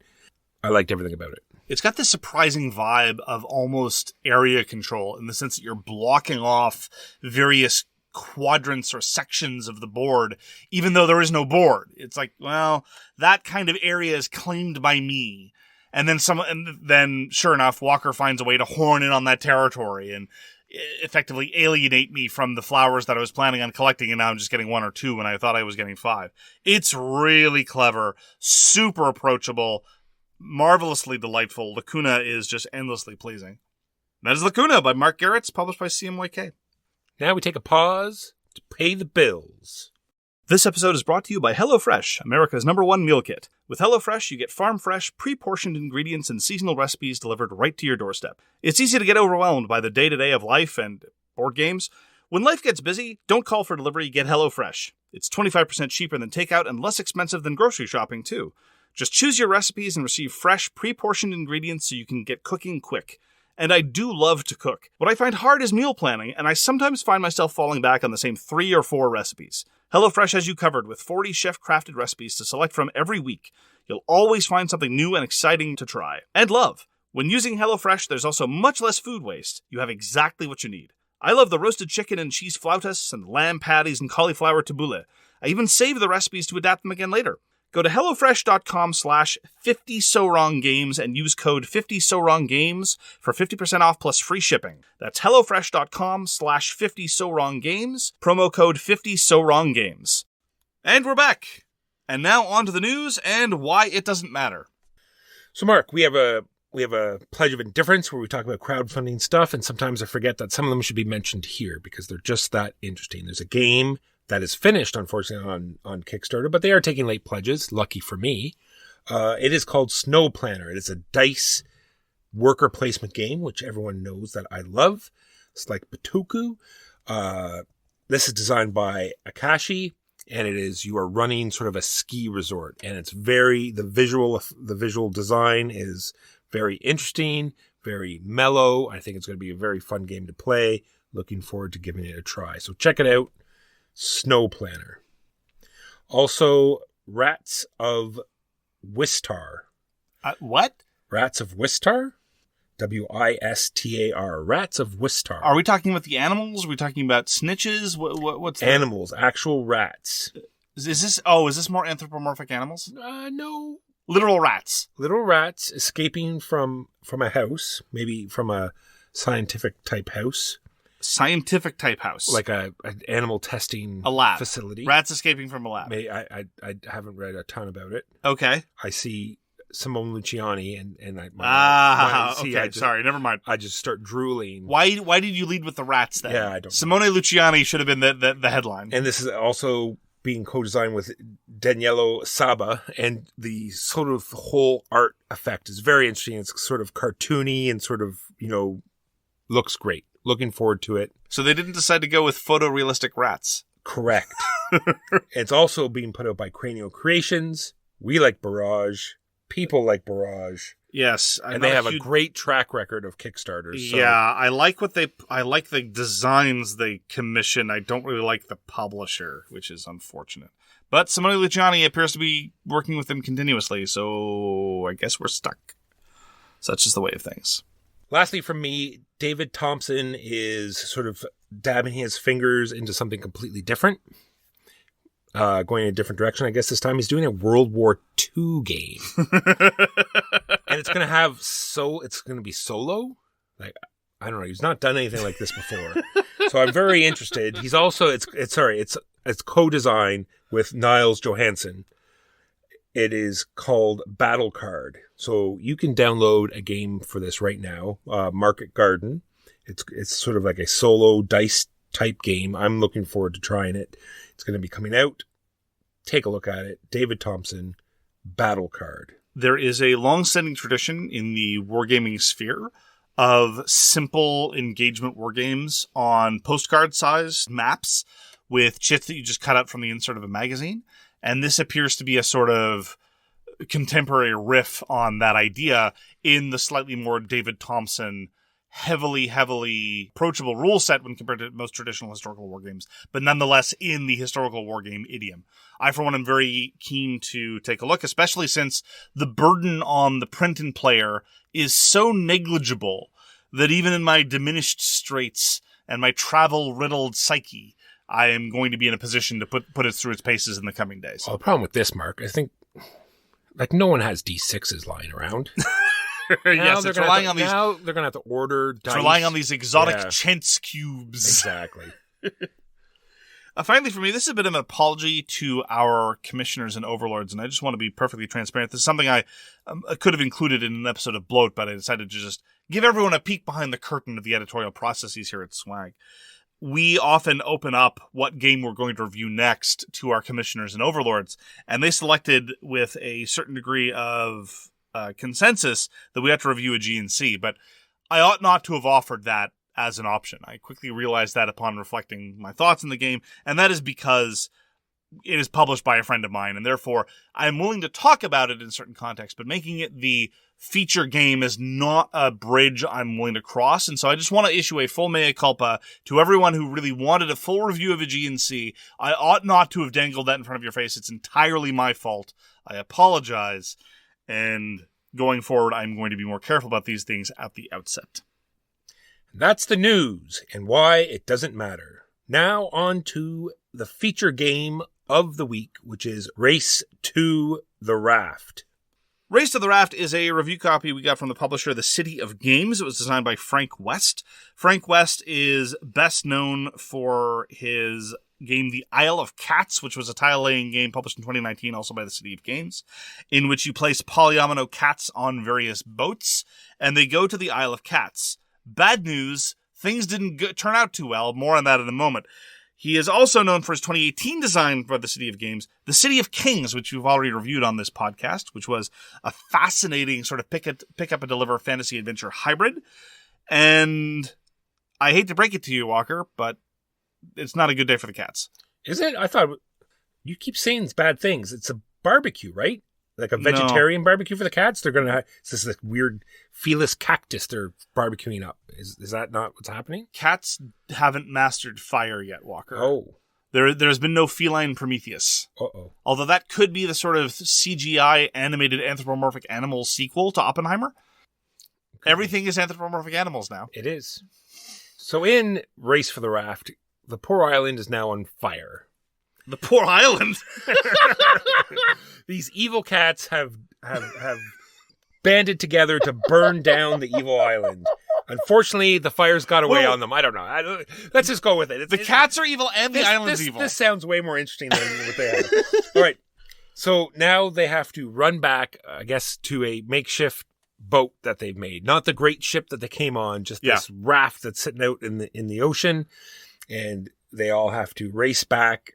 [SPEAKER 2] I liked everything about it.
[SPEAKER 1] It's got this surprising vibe of almost area control in the sense that you're blocking off various quadrants or sections of the board, even though there is no board. It's like, well, that kind of area is claimed by me. And then sure enough, Walker finds a way to horn in on that territory and effectively alienate me from the flowers that I was planning on collecting, and now I'm just getting 1 or 2 when I thought I was getting 5. It's really clever, super approachable, marvelously delightful. Lacuna is just endlessly pleasing. That is Lacuna by Mark Garrett, published by CMYK.
[SPEAKER 2] Now we take a pause to pay the bills.
[SPEAKER 1] This episode is brought to you by HelloFresh, America's #1 meal kit. With HelloFresh, you get farm-fresh, pre-portioned ingredients and seasonal recipes delivered right to your doorstep. It's easy to get overwhelmed by the day-to-day of life and board games. When life gets busy, don't call for delivery, get HelloFresh. It's 25% cheaper than takeout and less expensive than grocery shopping, too. Just choose your recipes and receive fresh, pre-portioned ingredients so you can get cooking quick. And I do love to cook. What I find hard is meal planning, and I sometimes find myself falling back on the same 3 or 4 recipes. HelloFresh has you covered with 40 chef-crafted recipes to select from every week. You'll always find something new and exciting to try. And love. When using HelloFresh, there's also much less food waste. You have exactly what you need. I love the roasted chicken and cheese flautas and lamb patties and cauliflower tabbouleh. I even save the recipes to adapt them again later. Go to HelloFresh.com/50SoWrongGames and use code 50SoWrongGames for 50% off plus free shipping. That's HelloFresh.com/50SoWrongGames, promo code 50SoWrongGames. And we're back. And now on to the news and why it doesn't matter.
[SPEAKER 2] So, Mark, we have a pledge of indifference where we talk about crowdfunding stuff, and sometimes I forget that some of them should be mentioned here because they're just that interesting. There's a game that is finished, unfortunately, on Kickstarter, but they are taking late pledges, lucky for me. It is called Snow Planner. It is a dice worker placement game, which everyone knows that I love. It's like Batoku. This is designed by Akashi, and you are running sort of a ski resort, and it's the visual design is very interesting, very mellow. I think it's going to be a very fun game to play. Looking forward to giving it a try. So check it out, Snow Planner. Also, Rats of Wistar.
[SPEAKER 1] What?
[SPEAKER 2] Rats of Wistar? Wistar. Rats of Wistar.
[SPEAKER 1] Are we talking about the animals? Are we talking about snitches? What's that?
[SPEAKER 2] Animals, actual rats.
[SPEAKER 1] Is this more anthropomorphic animals?
[SPEAKER 2] No.
[SPEAKER 1] Literal rats.
[SPEAKER 2] Little rats escaping from a house, maybe from a scientific type house.
[SPEAKER 1] Scientific type house.
[SPEAKER 2] Like an animal testing
[SPEAKER 1] lab
[SPEAKER 2] facility.
[SPEAKER 1] Rats escaping from a lab.
[SPEAKER 2] I haven't read a ton about it.
[SPEAKER 1] Okay.
[SPEAKER 2] I see Simone Luciani and
[SPEAKER 1] sorry, never mind.
[SPEAKER 2] I just start drooling.
[SPEAKER 1] Why did you lead with the rats then?
[SPEAKER 2] Yeah, I don't know.
[SPEAKER 1] Simone Luciani should have been the headline.
[SPEAKER 2] And this is also being co-designed with Danielo Saba, and the sort of whole art effect is very interesting. It's sort of cartoony and sort of, looks great. Looking forward to it.
[SPEAKER 1] So they didn't decide to go with photorealistic rats.
[SPEAKER 2] Correct. It's also being put out by Cranial Creations. We like Barrage. People like Barrage.
[SPEAKER 1] Yes,
[SPEAKER 2] and they have a great track record of Kickstarters. So.
[SPEAKER 1] Yeah, I like the designs they commission. I don't really like the publisher, which is unfortunate. But Simone Luciani appears to be working with them continuously, so I guess we're stuck. Such is the way of things.
[SPEAKER 2] Lastly, from me, David Thompson is sort of dabbing his fingers into something completely different. Going in a different direction. I guess this time he's doing a World War II game. And it's going to be solo. Like, I don't know. He's not done anything like this before. So I'm very interested. He's also, it's co-designed with Niles Johansson. It is called Battle Card. So you can download a game for this right now. Market Garden. It's sort of like a solo dice type game. I'm looking forward to trying it. It's going to be coming out. Take a look at it. David Thompson, Battle Card.
[SPEAKER 1] There is a long-standing tradition in the wargaming sphere of simple engagement wargames on postcard-sized maps with chits that you just cut out from the insert of a magazine. And this appears to be a sort of contemporary riff on that idea in the slightly more David Thompson heavily approachable rule set when compared to most traditional historical wargames, but nonetheless in the historical wargame idiom. I, for one, am very keen to take a look, especially since the burden on the print and player is so negligible that even in my diminished straits and my travel-riddled psyche, I am going to be in a position to put it through its paces in the coming days.
[SPEAKER 2] Well, the problem with this, Mark, I think, no one has D6s lying around.
[SPEAKER 1] Yes, it's relying on these.
[SPEAKER 2] Now they're going to have to order dice.
[SPEAKER 1] It's relying on these exotic chance cubes.
[SPEAKER 2] Exactly.
[SPEAKER 1] Finally, for me, this is a bit of an apology to our commissioners and overlords, and I just want to be perfectly transparent. This is something I could have included in an episode of Bloat, but I decided to just give everyone a peek behind the curtain of the editorial processes here at SVWAG. We often open up what game we're going to review next to our commissioners and overlords, and they selected with a certain degree of consensus that we have to review Aegean Sea, but I ought not to have offered that as an option. I quickly realized that upon reflecting my thoughts in the game, and that is because it is published by a friend of mine, and therefore I am willing to talk about it in certain contexts, but making it the feature game is not a bridge I'm willing to cross, and so I just want to issue a full mea culpa to everyone who really wanted a full review of Aegean Sea. I ought not to have dangled that in front of your face. It's entirely my fault. I apologize. And going forward, I'm going to be more careful about these things at the outset.
[SPEAKER 2] That's the news and why it doesn't matter. Now on to the feature game of the week, which is Race to the Raft.
[SPEAKER 1] Race to the Raft is a review copy we got from the publisher, The City of Games. It was designed by Frank West. Frank West is best known for his game The Isle of Cats, which was a tile-laying game published in 2019, also by The City of Games, in which you place polyomino cats on various boats, and they go to the Isle of Cats. Bad news, things didn't turn out too well. More on that in a moment. He is also known for his 2018 design for The City of Games, The City of Kings, which we've already reviewed on this podcast, which was a fascinating sort of pick up and deliver fantasy adventure hybrid. And I hate to break it to you, Walker, but it's not a good day for the cats.
[SPEAKER 2] Is it? I thought you keep saying bad things. It's a barbecue, right? Like a vegetarian barbecue for the cats? They're going to have this like weird felis cactus they're barbecuing up. Is that not what's happening?
[SPEAKER 1] Cats haven't mastered fire yet, Walker.
[SPEAKER 2] Oh.
[SPEAKER 1] There's been no feline Prometheus.
[SPEAKER 2] Uh-oh.
[SPEAKER 1] Although that could be the sort of CGI animated anthropomorphic animal sequel to Oppenheimer. Everything is anthropomorphic animals now.
[SPEAKER 2] It is. So in Race for the Raft, the poor island is now on fire.
[SPEAKER 1] The poor island.
[SPEAKER 2] These evil cats have banded together to burn down the evil island. Unfortunately, the fires got away on them. I don't know. Let's just go with it.
[SPEAKER 1] The cats are evil and the island's evil.
[SPEAKER 2] This sounds way more interesting than what they have. All right. So now they have to run back, I guess, to a makeshift boat that they've made. Not the great ship that they came on, just this raft that's sitting out in the ocean. And they all have to race back.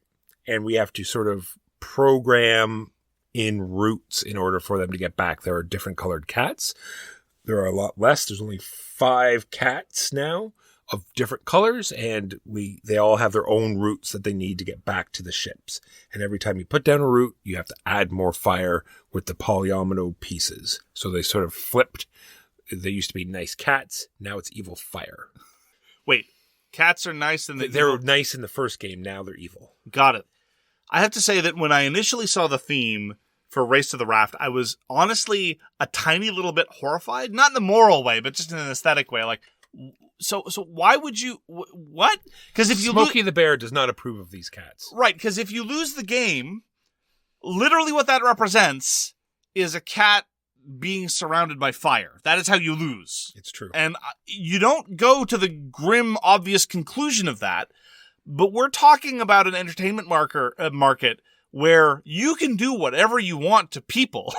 [SPEAKER 2] And we have to sort of program in routes in order for them to get back. There are different colored cats. There are a lot less. There's only 5 cats now of different colors, and they all have their own routes that they need to get back to the ships. And every time you put down a route, you have to add more fire with the polyomino pieces. So they sort of flipped. They used to be nice cats. Now it's evil fire.
[SPEAKER 1] Wait, cats are nice and
[SPEAKER 2] they were nice in the first game. Now they're evil.
[SPEAKER 1] Got it. I have to say that when I initially saw the theme for Race to the Raft, I was honestly a tiny little bit horrified. Not in a moral way, but just in an aesthetic way. Like, so why would you... What? Because if you...
[SPEAKER 2] Smokey the Bear does not approve of these cats.
[SPEAKER 1] Right, because if you lose the game, literally what that represents is a cat being surrounded by fire. That is how you lose.
[SPEAKER 2] It's true.
[SPEAKER 1] And you don't go to the grim, obvious conclusion of that. But we're talking about an entertainment market where you can do whatever you want to people,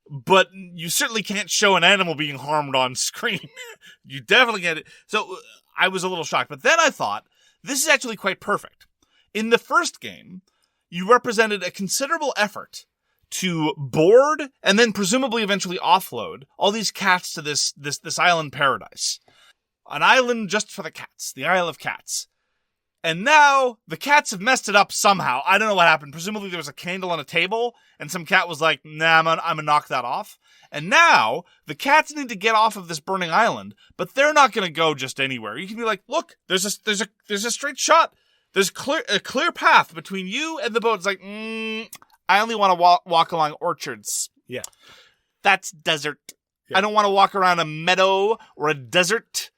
[SPEAKER 1] but you certainly can't show an animal being harmed on screen. You definitely get it. So I was a little shocked. But then I thought, this is actually quite perfect. In the first game, you represented a considerable effort to board and then presumably eventually offload all these cats to this island paradise. An island just for the cats, the Isle of Cats. And now, the cats have messed it up somehow. I don't know what happened. Presumably there was a candle on a table, and some cat was like, nah, I'm gonna knock that off. And now, the cats need to get off of this burning island, but they're not gonna go just anywhere. You can be like, look, there's a straight shot. There's a clear path between you and the boat. It's like, I only want to walk along orchards.
[SPEAKER 2] Yeah.
[SPEAKER 1] That's desert.
[SPEAKER 2] Yeah.
[SPEAKER 1] I don't want to walk around a meadow or a desert.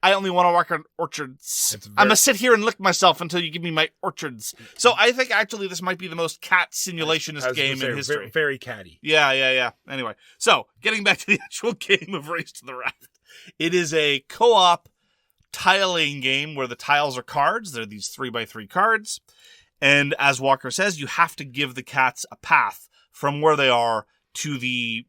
[SPEAKER 1] I only want to walk on orchards. I'm going to sit here and lick myself until you give me my orchards. So I think actually this might be the most cat simulationist game in history.
[SPEAKER 2] Very catty.
[SPEAKER 1] Yeah. Anyway, so getting back to the actual game of Race to the Raft. It is a co-op tiling game where the tiles are cards. They're these 3x3 cards. And as Walker says, you have to give the cats a path from where they are to the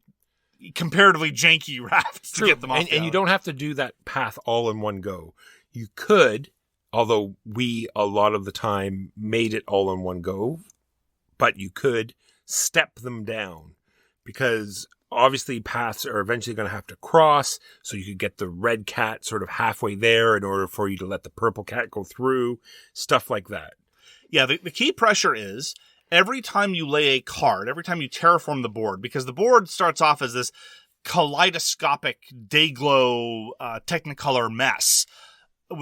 [SPEAKER 1] comparatively janky raft to get them off.
[SPEAKER 2] And you don't have to do that path all in one go. You could, although we a lot of the time made it all in one go, but you could step them down because obviously paths are eventually going to have to cross. So you could get the red cat sort of halfway there in order for you to let the purple cat go through, stuff like that.
[SPEAKER 1] Yeah, the key pressure is every time you lay a card, every time you terraform the board, because the board starts off as this kaleidoscopic, day-glow, Technicolor mess,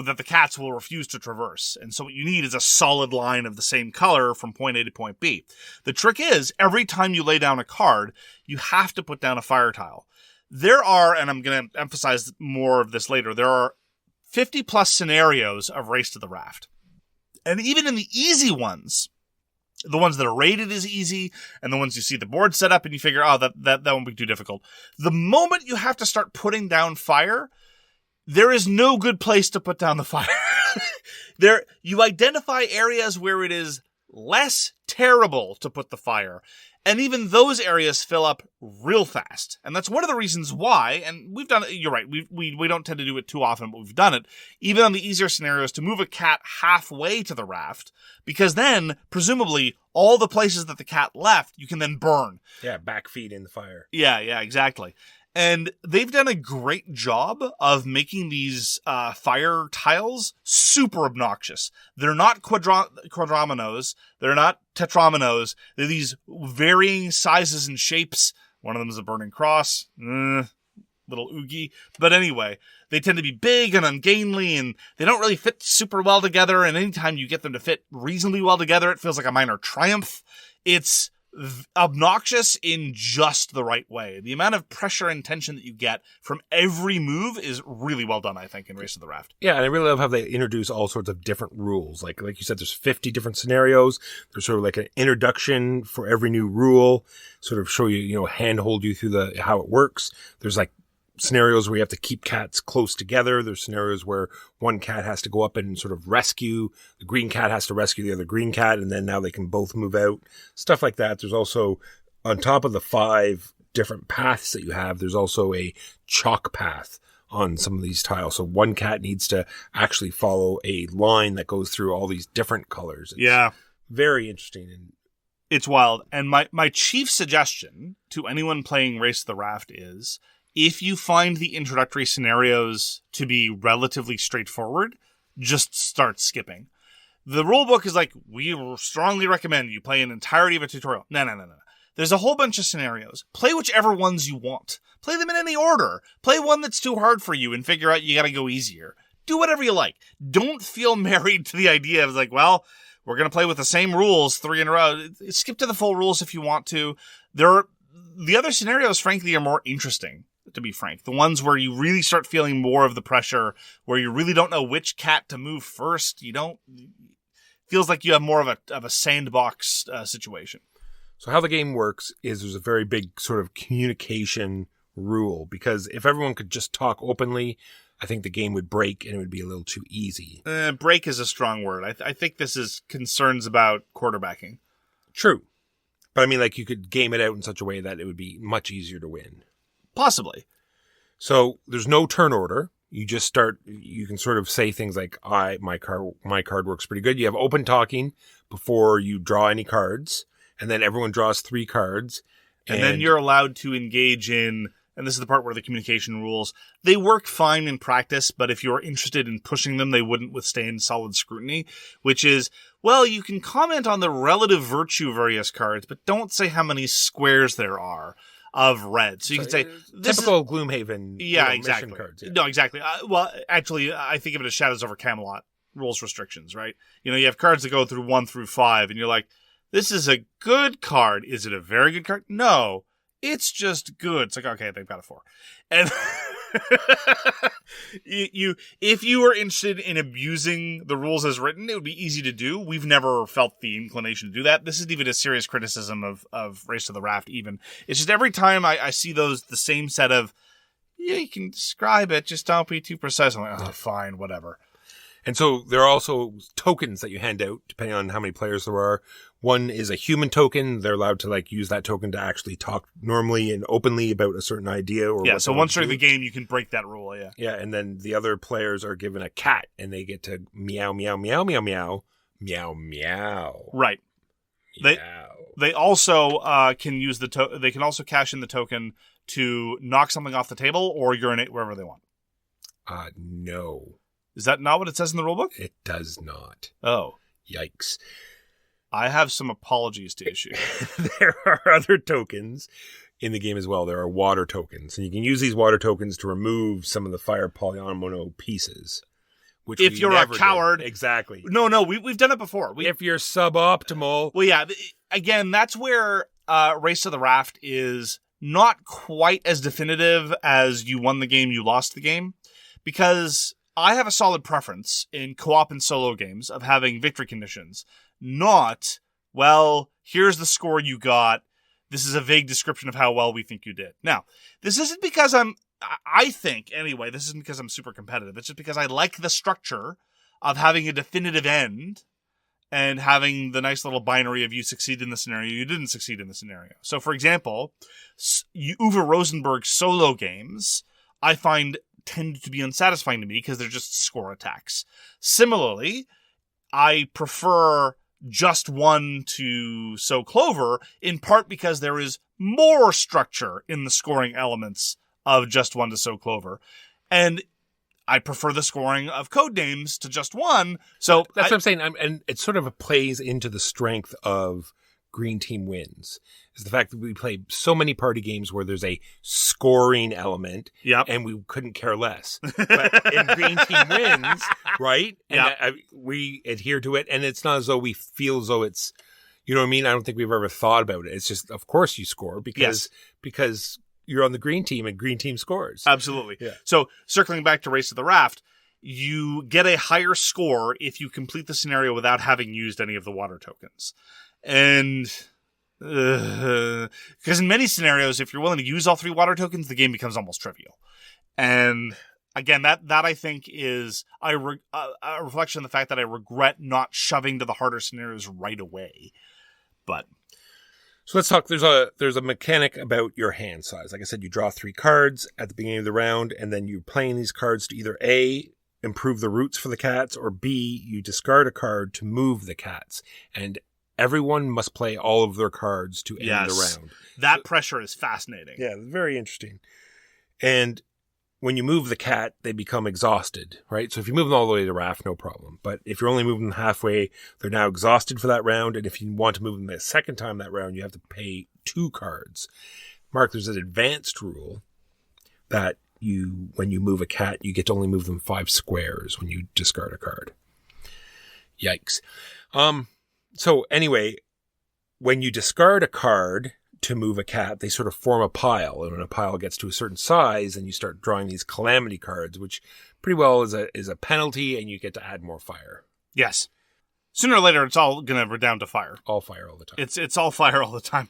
[SPEAKER 1] that the cats will refuse to traverse. And so what you need is a solid line of the same color from point A to point B. The trick is, every time you lay down a card, you have to put down a fire tile. There are, and I'm going to emphasize more of this later, there are 50 plus scenarios of Race to the Raft. And even in the easy ones, the ones that are rated as easy, and the ones you see the board set up and you figure, oh, that won't be too difficult. The moment you have to start putting down fire, there is no good place to put down the fire. You identify areas where it is less terrible to put the fire. And even those areas fill up real fast. And that's one of the reasons why, and we've done it, you're right, we don't tend to do it too often, but we've done it, even on the easier scenarios, to move a cat halfway to the raft, because then, presumably, all the places that the cat left, you can then burn.
[SPEAKER 2] Yeah, backfeed in the fire.
[SPEAKER 1] Yeah, exactly. And they've done a great job of making these fire tiles super obnoxious. They're not quadromonos. They're not tetromonos. They're these varying sizes and shapes. One of them is a burning cross. Little oogie. But anyway, they tend to be big and ungainly, and they don't really fit super well together. And anytime you get them to fit reasonably well together, it feels like a minor triumph. It's obnoxious in just the right way. The amount of pressure and tension that you get from every move is really well done, I think, in Race to the Raft.
[SPEAKER 2] Yeah, and I really love how they introduce all sorts of different rules. Like you said, there's 50 different scenarios. There's sort of like an introduction for every new rule, sort of show you, handhold you through how it works. There's like scenarios where you have to keep cats close together. There's scenarios where one cat has to go up and sort of rescue. The green cat has to rescue the other green cat, and then now they can both move out. Stuff like that. There's also, on top of the 5 different paths that you have, there's also a chalk path on some of these tiles. So one cat needs to actually follow a line that goes through all these different colors. It's very interesting.
[SPEAKER 1] It's wild. And my chief suggestion to anyone playing Race to the Raft is, if you find the introductory scenarios to be relatively straightforward, just start skipping. The rulebook is like, we strongly recommend you play an entirety of a tutorial. No. There's a whole bunch of scenarios. Play whichever ones you want. Play them in any order. Play one that's too hard for you and figure out you gotta go easier. Do whatever you like. Don't feel married to the idea of like, well, we're gonna play with the same rules 3 in a row. Skip to the full rules if you want to. The other scenarios, frankly, are more interesting. To be frank, the ones where you really start feeling more of the pressure, where you really don't know which cat to move first, feels like you have more of a sandbox situation.
[SPEAKER 2] So how the game works is there's a very big sort of communication rule, because if everyone could just talk openly, I think the game would break and it would be a little too easy.
[SPEAKER 1] Break is a strong word. I think this is concerns about quarterbacking.
[SPEAKER 2] True. But I mean, like, you could game it out in such a way that it would be much easier to win.
[SPEAKER 1] Possibly.
[SPEAKER 2] So there's no turn order. You just start, you can sort of say things like, my card works pretty good. You have open talking before you draw any cards, and then everyone draws 3 cards.
[SPEAKER 1] And then you're allowed to engage in, and this is the part where the communication rules, they work fine in practice, but if you're interested in pushing them, they wouldn't withstand solid scrutiny, which is, well, you can comment on the relative virtue of various cards, but don't say how many squares there are of red. So you can say
[SPEAKER 2] typical Gloomhaven.
[SPEAKER 1] Yeah, exactly.
[SPEAKER 2] Mission cards, yeah.
[SPEAKER 1] No, exactly. Well, actually, I think of it as Shadows over Camelot rules restrictions, right? You have cards that go through 1 through 5, and you're like, this is a good card. Is it a very good card? No, it's just good. It's like, okay, they've got a 4. And if you were interested in abusing the rules as written, it would be easy to do. We've never felt the inclination to do that. This isn't even a serious criticism of Race to the Raft even. It's just every time I see the same set of, you can describe it, just don't be too precise. I'm like, oh, fine, whatever.
[SPEAKER 2] And so there are also tokens that you hand out, depending on how many players there are. One is a human token. They're allowed to use that token to actually talk normally and openly about a certain idea.
[SPEAKER 1] So once during the game, you can break that rule, yeah.
[SPEAKER 2] Yeah, and then the other players are given a cat, and they get to meow, meow, meow, meow, meow, meow, meow.
[SPEAKER 1] Right.
[SPEAKER 2] Meow.
[SPEAKER 1] They also can use they can also cash in the token to knock something off the table or urinate wherever they want.
[SPEAKER 2] No.
[SPEAKER 1] Is that not what it says in the rulebook?
[SPEAKER 2] It does not.
[SPEAKER 1] Oh.
[SPEAKER 2] Yikes.
[SPEAKER 1] I have some apologies to issue.
[SPEAKER 2] There are other tokens in the game as well. There are water tokens, and you can use these water tokens to remove some of the fire polyomino pieces. which
[SPEAKER 1] if
[SPEAKER 2] we
[SPEAKER 1] you're
[SPEAKER 2] never
[SPEAKER 1] a coward.
[SPEAKER 2] did. Exactly.
[SPEAKER 1] No, we've done it before.
[SPEAKER 2] If you're suboptimal.
[SPEAKER 1] Well, yeah, again, that's where Race to the Raft is not quite as definitive as you won the game, you lost the game, because I have a solid preference in co-op and solo games of having victory conditions, not, well, here's the score you got. This is a vague description of how well we think you did. Now, this isn't because I think, anyway, this isn't because I'm super competitive. It's just because I like the structure of having a definitive end and having the nice little binary of you succeed in the scenario, you didn't succeed in the scenario. So, for example, Uwe Rosenberg's solo games, I find tend to be unsatisfying to me because they're just score attacks. Similarly, I prefer Just One to So Clover, in part because there is more structure in the scoring elements of Just One to So Clover. And I prefer the scoring of Codenames to Just One. So
[SPEAKER 2] that's what I'm saying. And it sort of plays into the strength of Green Team Wins. Is the fact that we play so many party games where there's a scoring element, and we couldn't care less. But in Green Team Wins, right? And we adhere to it, and it's not as though we feel as though it's, you know what I mean? I don't think we've ever thought about it. It's just, of course you score because you're on the green team and green team scores.
[SPEAKER 1] Absolutely.
[SPEAKER 2] Yeah.
[SPEAKER 1] So circling back to Race to the Raft, you get a higher score if you complete the scenario without having used any of the water tokens. And because in many scenarios, if you're willing to use all 3 water tokens, the game becomes almost trivial. And again, that I think is a reflection of the fact that I regret not shoving to the harder scenarios right away. But
[SPEAKER 2] so let's talk. There's a mechanic about your hand size. Like I said, you draw 3 cards at the beginning of the round, and then you're playing these cards to either A, improve the routes for the cats, or B, you discard a card to move the cats. And everyone must play all of their cards to end the round.
[SPEAKER 1] That pressure is fascinating.
[SPEAKER 2] Yeah, very interesting. And when you move the cat, they become exhausted, right? So if you move them all the way to the raft, no problem. But if you're only moving them halfway, they're now exhausted for that round. And if you want to move them the second time that round, you have to pay 2 cards. Mark, there's an advanced rule that when you move a cat, you get to only move them 5 squares when you discard a card. Yikes. So anyway, when you discard a card to move a cat, they sort of form a pile. And when a pile gets to a certain size, and you start drawing these calamity cards, which pretty well is a penalty, and you get to add more fire.
[SPEAKER 1] Yes. Sooner or later, it's all going to redound to fire.
[SPEAKER 2] All fire all the time.
[SPEAKER 1] It's all fire all the time.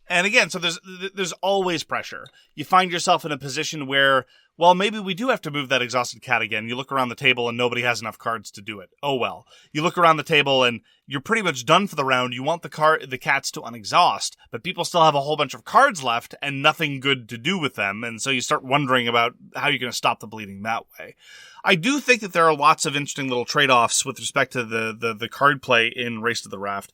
[SPEAKER 1] And again, so there's always pressure. You find yourself in a position where, well, maybe we do have to move that exhausted cat again. You look around the table and nobody has enough cards to do it. Oh, well. You look around the table and you're pretty much done for the round. You want the cats to unexhaust, but people still have a whole bunch of cards left and nothing good to do with them. And so you start wondering about how you're going to stop the bleeding that way. I do think that there are lots of interesting little trade-offs with respect to the card play in Race to the Raft.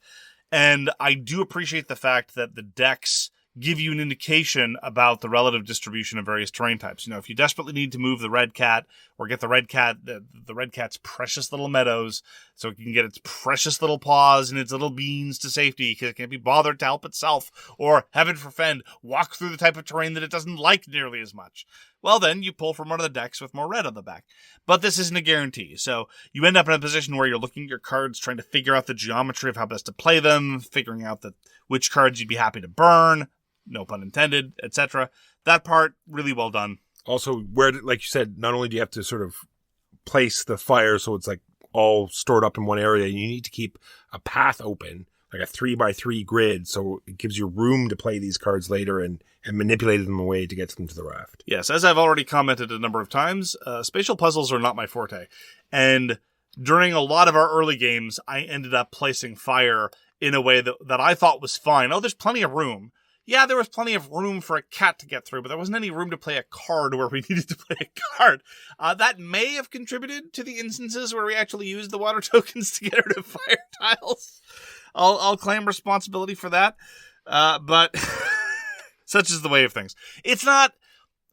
[SPEAKER 1] And I do appreciate the fact that the decks give you an indication about the relative distribution of various terrain types. You know, if you desperately need to move the red cat or get the red cat's precious little meadows so it can get its precious little paws and its little beans to safety because it can't be bothered to help itself, or heaven forfend, walk through the type of terrain that it doesn't like nearly as much. Well, then you pull from one of the decks with more red on the back. But this isn't a guarantee. So you end up in a position where you're looking at your cards, trying to figure out the geometry of how best to play them, figuring out which cards you'd be happy to burn, no pun intended, etc. That part, really well done.
[SPEAKER 2] Also, like you said, not only do you have to sort of place the fire so it's like all stored up in one area, you need to keep a path open, like a 3x3 grid, so it gives you room to play these cards later and manipulate them away to get them to the raft.
[SPEAKER 1] Yes, as I've already commented a number of times, spatial puzzles are not my forte. And during a lot of our early games, I ended up placing fire in a way that I thought was fine. Oh, there's plenty of room. Yeah, there was plenty of room for a cat to get through, but there wasn't any room to play a card where we needed to play a card. That may have contributed to the instances where we actually used the water tokens to get rid of fire tiles. I'll claim responsibility for that. But such is the way of things. It's not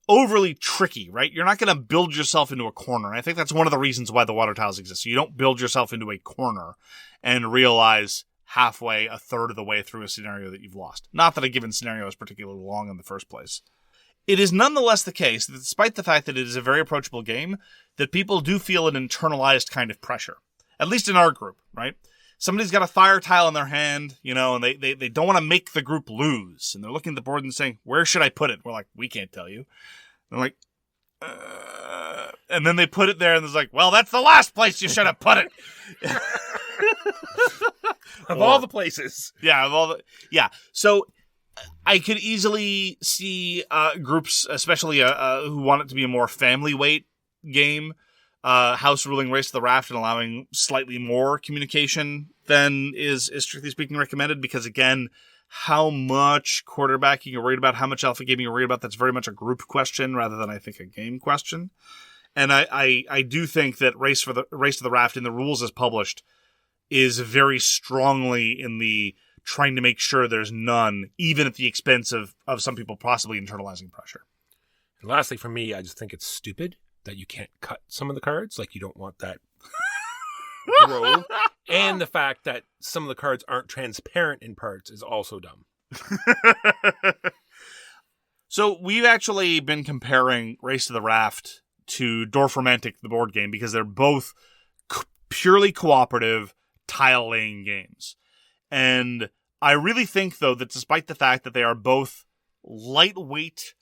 [SPEAKER 1] overly tricky, right? You're not going to build yourself into a corner. And I think that's one of the reasons why the water tiles exist. So you don't build yourself into a corner and realize halfway, a third of the way through a scenario that you've lost. Not that a given scenario is particularly long in the first place. it is nonetheless the case that despite the fact that it is a very approachable game, that people do feel an internalized kind of pressure. At least in our group, right? Somebody's got a fire tile in their hand, and they don't want to make the group lose. And they're looking at the board and saying, where should I put it? We're like, we can't tell you. They're like, and then they put it there and it's like, well, that's the last place you should have put it.
[SPEAKER 2] Of all the places.
[SPEAKER 1] Yeah. So I could easily see groups, especially who want it to be a more family weight game, house ruling Race to the Raft and allowing slightly more communication than is strictly speaking recommended, because again, how much quarterbacking you're worried about, how much alpha gaming you're worried about, that's very much a group question rather than, I think, a game question. And I do think that Race to the Raft in the rules as published is very strongly in the trying to make sure there's none, even at the expense of some people possibly internalizing pressure.
[SPEAKER 2] And lastly, for me, I just think it's stupid that you can't cut some of the cards. Like, you don't want that roll. And the fact that some of the cards aren't transparent in parts is also dumb.
[SPEAKER 1] So we've actually been comparing Race to the Raft to Dorfromantik, the board game, because they're both purely cooperative tile-laying games. And I really think, though, that despite the fact that they are both lightweight,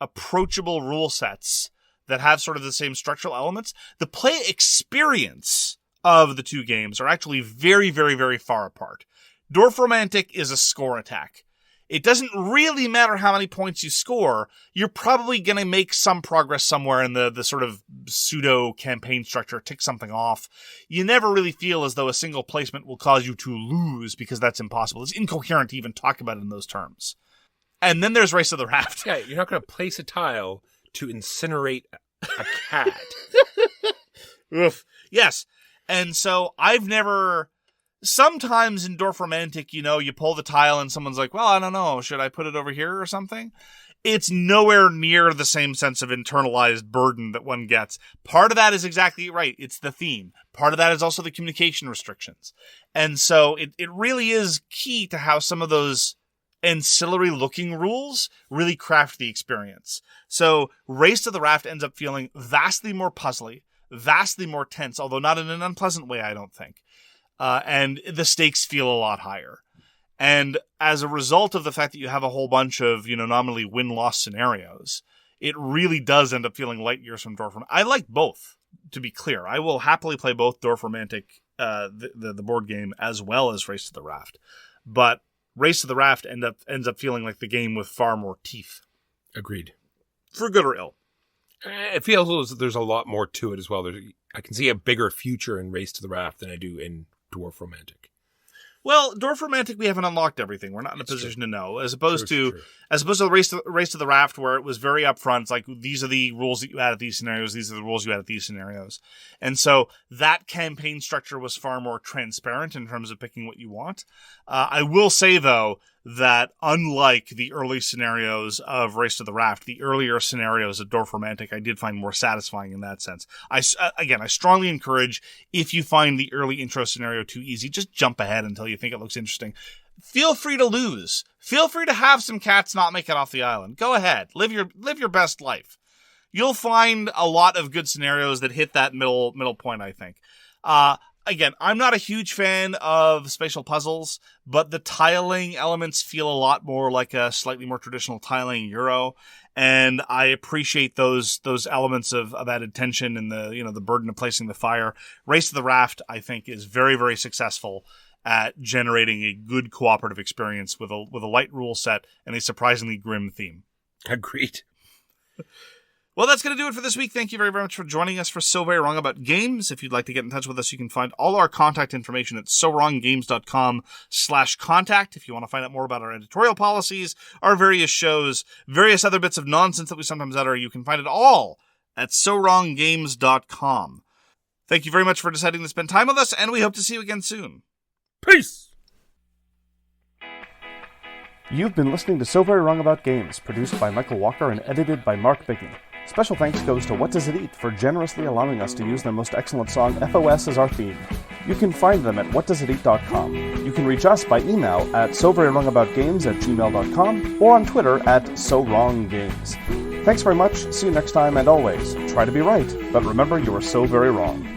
[SPEAKER 1] approachable rule sets that have sort of the same structural elements, the play experience of the two games are actually very, very, very far apart. Dorfromantik is a score attack. It doesn't really matter how many points you score. You're probably going to make some progress somewhere in the sort of pseudo campaign structure, tick something off. You never really feel as though a single placement will cause you to lose, because that's impossible. It's incoherent to even talk about it in those terms. And then there's Race to the Raft.
[SPEAKER 2] Yeah, you're not going to place a tile to incinerate a cat.
[SPEAKER 1] Oof. Yes. And so I've never... Sometimes in Dorfromantik, you pull the tile and someone's like, well, I don't know, should I put it over here or something? It's nowhere near the same sense of internalized burden that one gets. Part of that is exactly right. It's the theme. Part of that is also the communication restrictions. And so it really is key to how some of those ancillary looking rules really craft the experience. So Race to the Raft ends up feeling vastly more puzzly, vastly more tense, although not in an unpleasant way, I don't think. And the stakes feel a lot higher. And as a result of the fact that you have a whole bunch of, nominally win-loss scenarios, it really does end up feeling light years from Dorfromantik. I like both, to be clear. I will happily play both Dorfromantik, the board game, as well as Race to the Raft. But Race to the Raft ends up feeling like the game with far more teeth.
[SPEAKER 2] Agreed.
[SPEAKER 1] For good or ill.
[SPEAKER 2] It feels as there's a lot more to it as well. I can see a bigger future in Race to the Raft than I do in Dorfromantik.
[SPEAKER 1] Well, Dorfromantik, we haven't unlocked everything. We're not in a position to know. As opposed to Race to the Raft, where it was very upfront. It's like, these are the rules that you add at these scenarios. These are the rules you add at these scenarios. And so that campaign structure was far more transparent in terms of picking what you want. I will say, though, that unlike the early scenarios of Race to the Raft, the earlier scenarios of Dorfromantik I did find more satisfying in that sense. I strongly encourage, if you find the early intro scenario too easy, just jump ahead until you think it looks interesting. Feel free to lose. Feel free to have some cats not make it off the island. Go ahead. Live your best life. You'll find a lot of good scenarios that hit that middle point, I think. Again, I'm not a huge fan of spatial puzzles, but the tiling elements feel a lot more like a slightly more traditional tiling Euro, and I appreciate those elements of added tension and the burden of placing the fire. Race to the Raft, I think, is very, very successful at generating a good cooperative experience with a light rule set and a surprisingly grim theme.
[SPEAKER 2] Agreed.
[SPEAKER 1] Well, that's going to do it for this week. Thank you very, very much for joining us for So Very Wrong About Games. If you'd like to get in touch with us, you can find all our contact information at sowronggames.com/contact. If you want to find out more about our editorial policies, our various shows, various other bits of nonsense that we sometimes utter, you can find it all at sowronggames.com. Thank you very much for deciding to spend time with us, and we hope to see you again soon.
[SPEAKER 2] Peace!
[SPEAKER 3] You've been listening to So Very Wrong About Games, produced by Michael Walker and edited by Mark Bigney. Special thanks goes to What Does It Eat for generously allowing us to use their most excellent song, FOS, as our theme. You can find them at whatdoesiteat.com. You can reach us by email at soverywrongaboutgames@gmail.com or on Twitter at SoWrongGames. Thanks very much, see you next time, and always, try to be right, but remember you are so very wrong.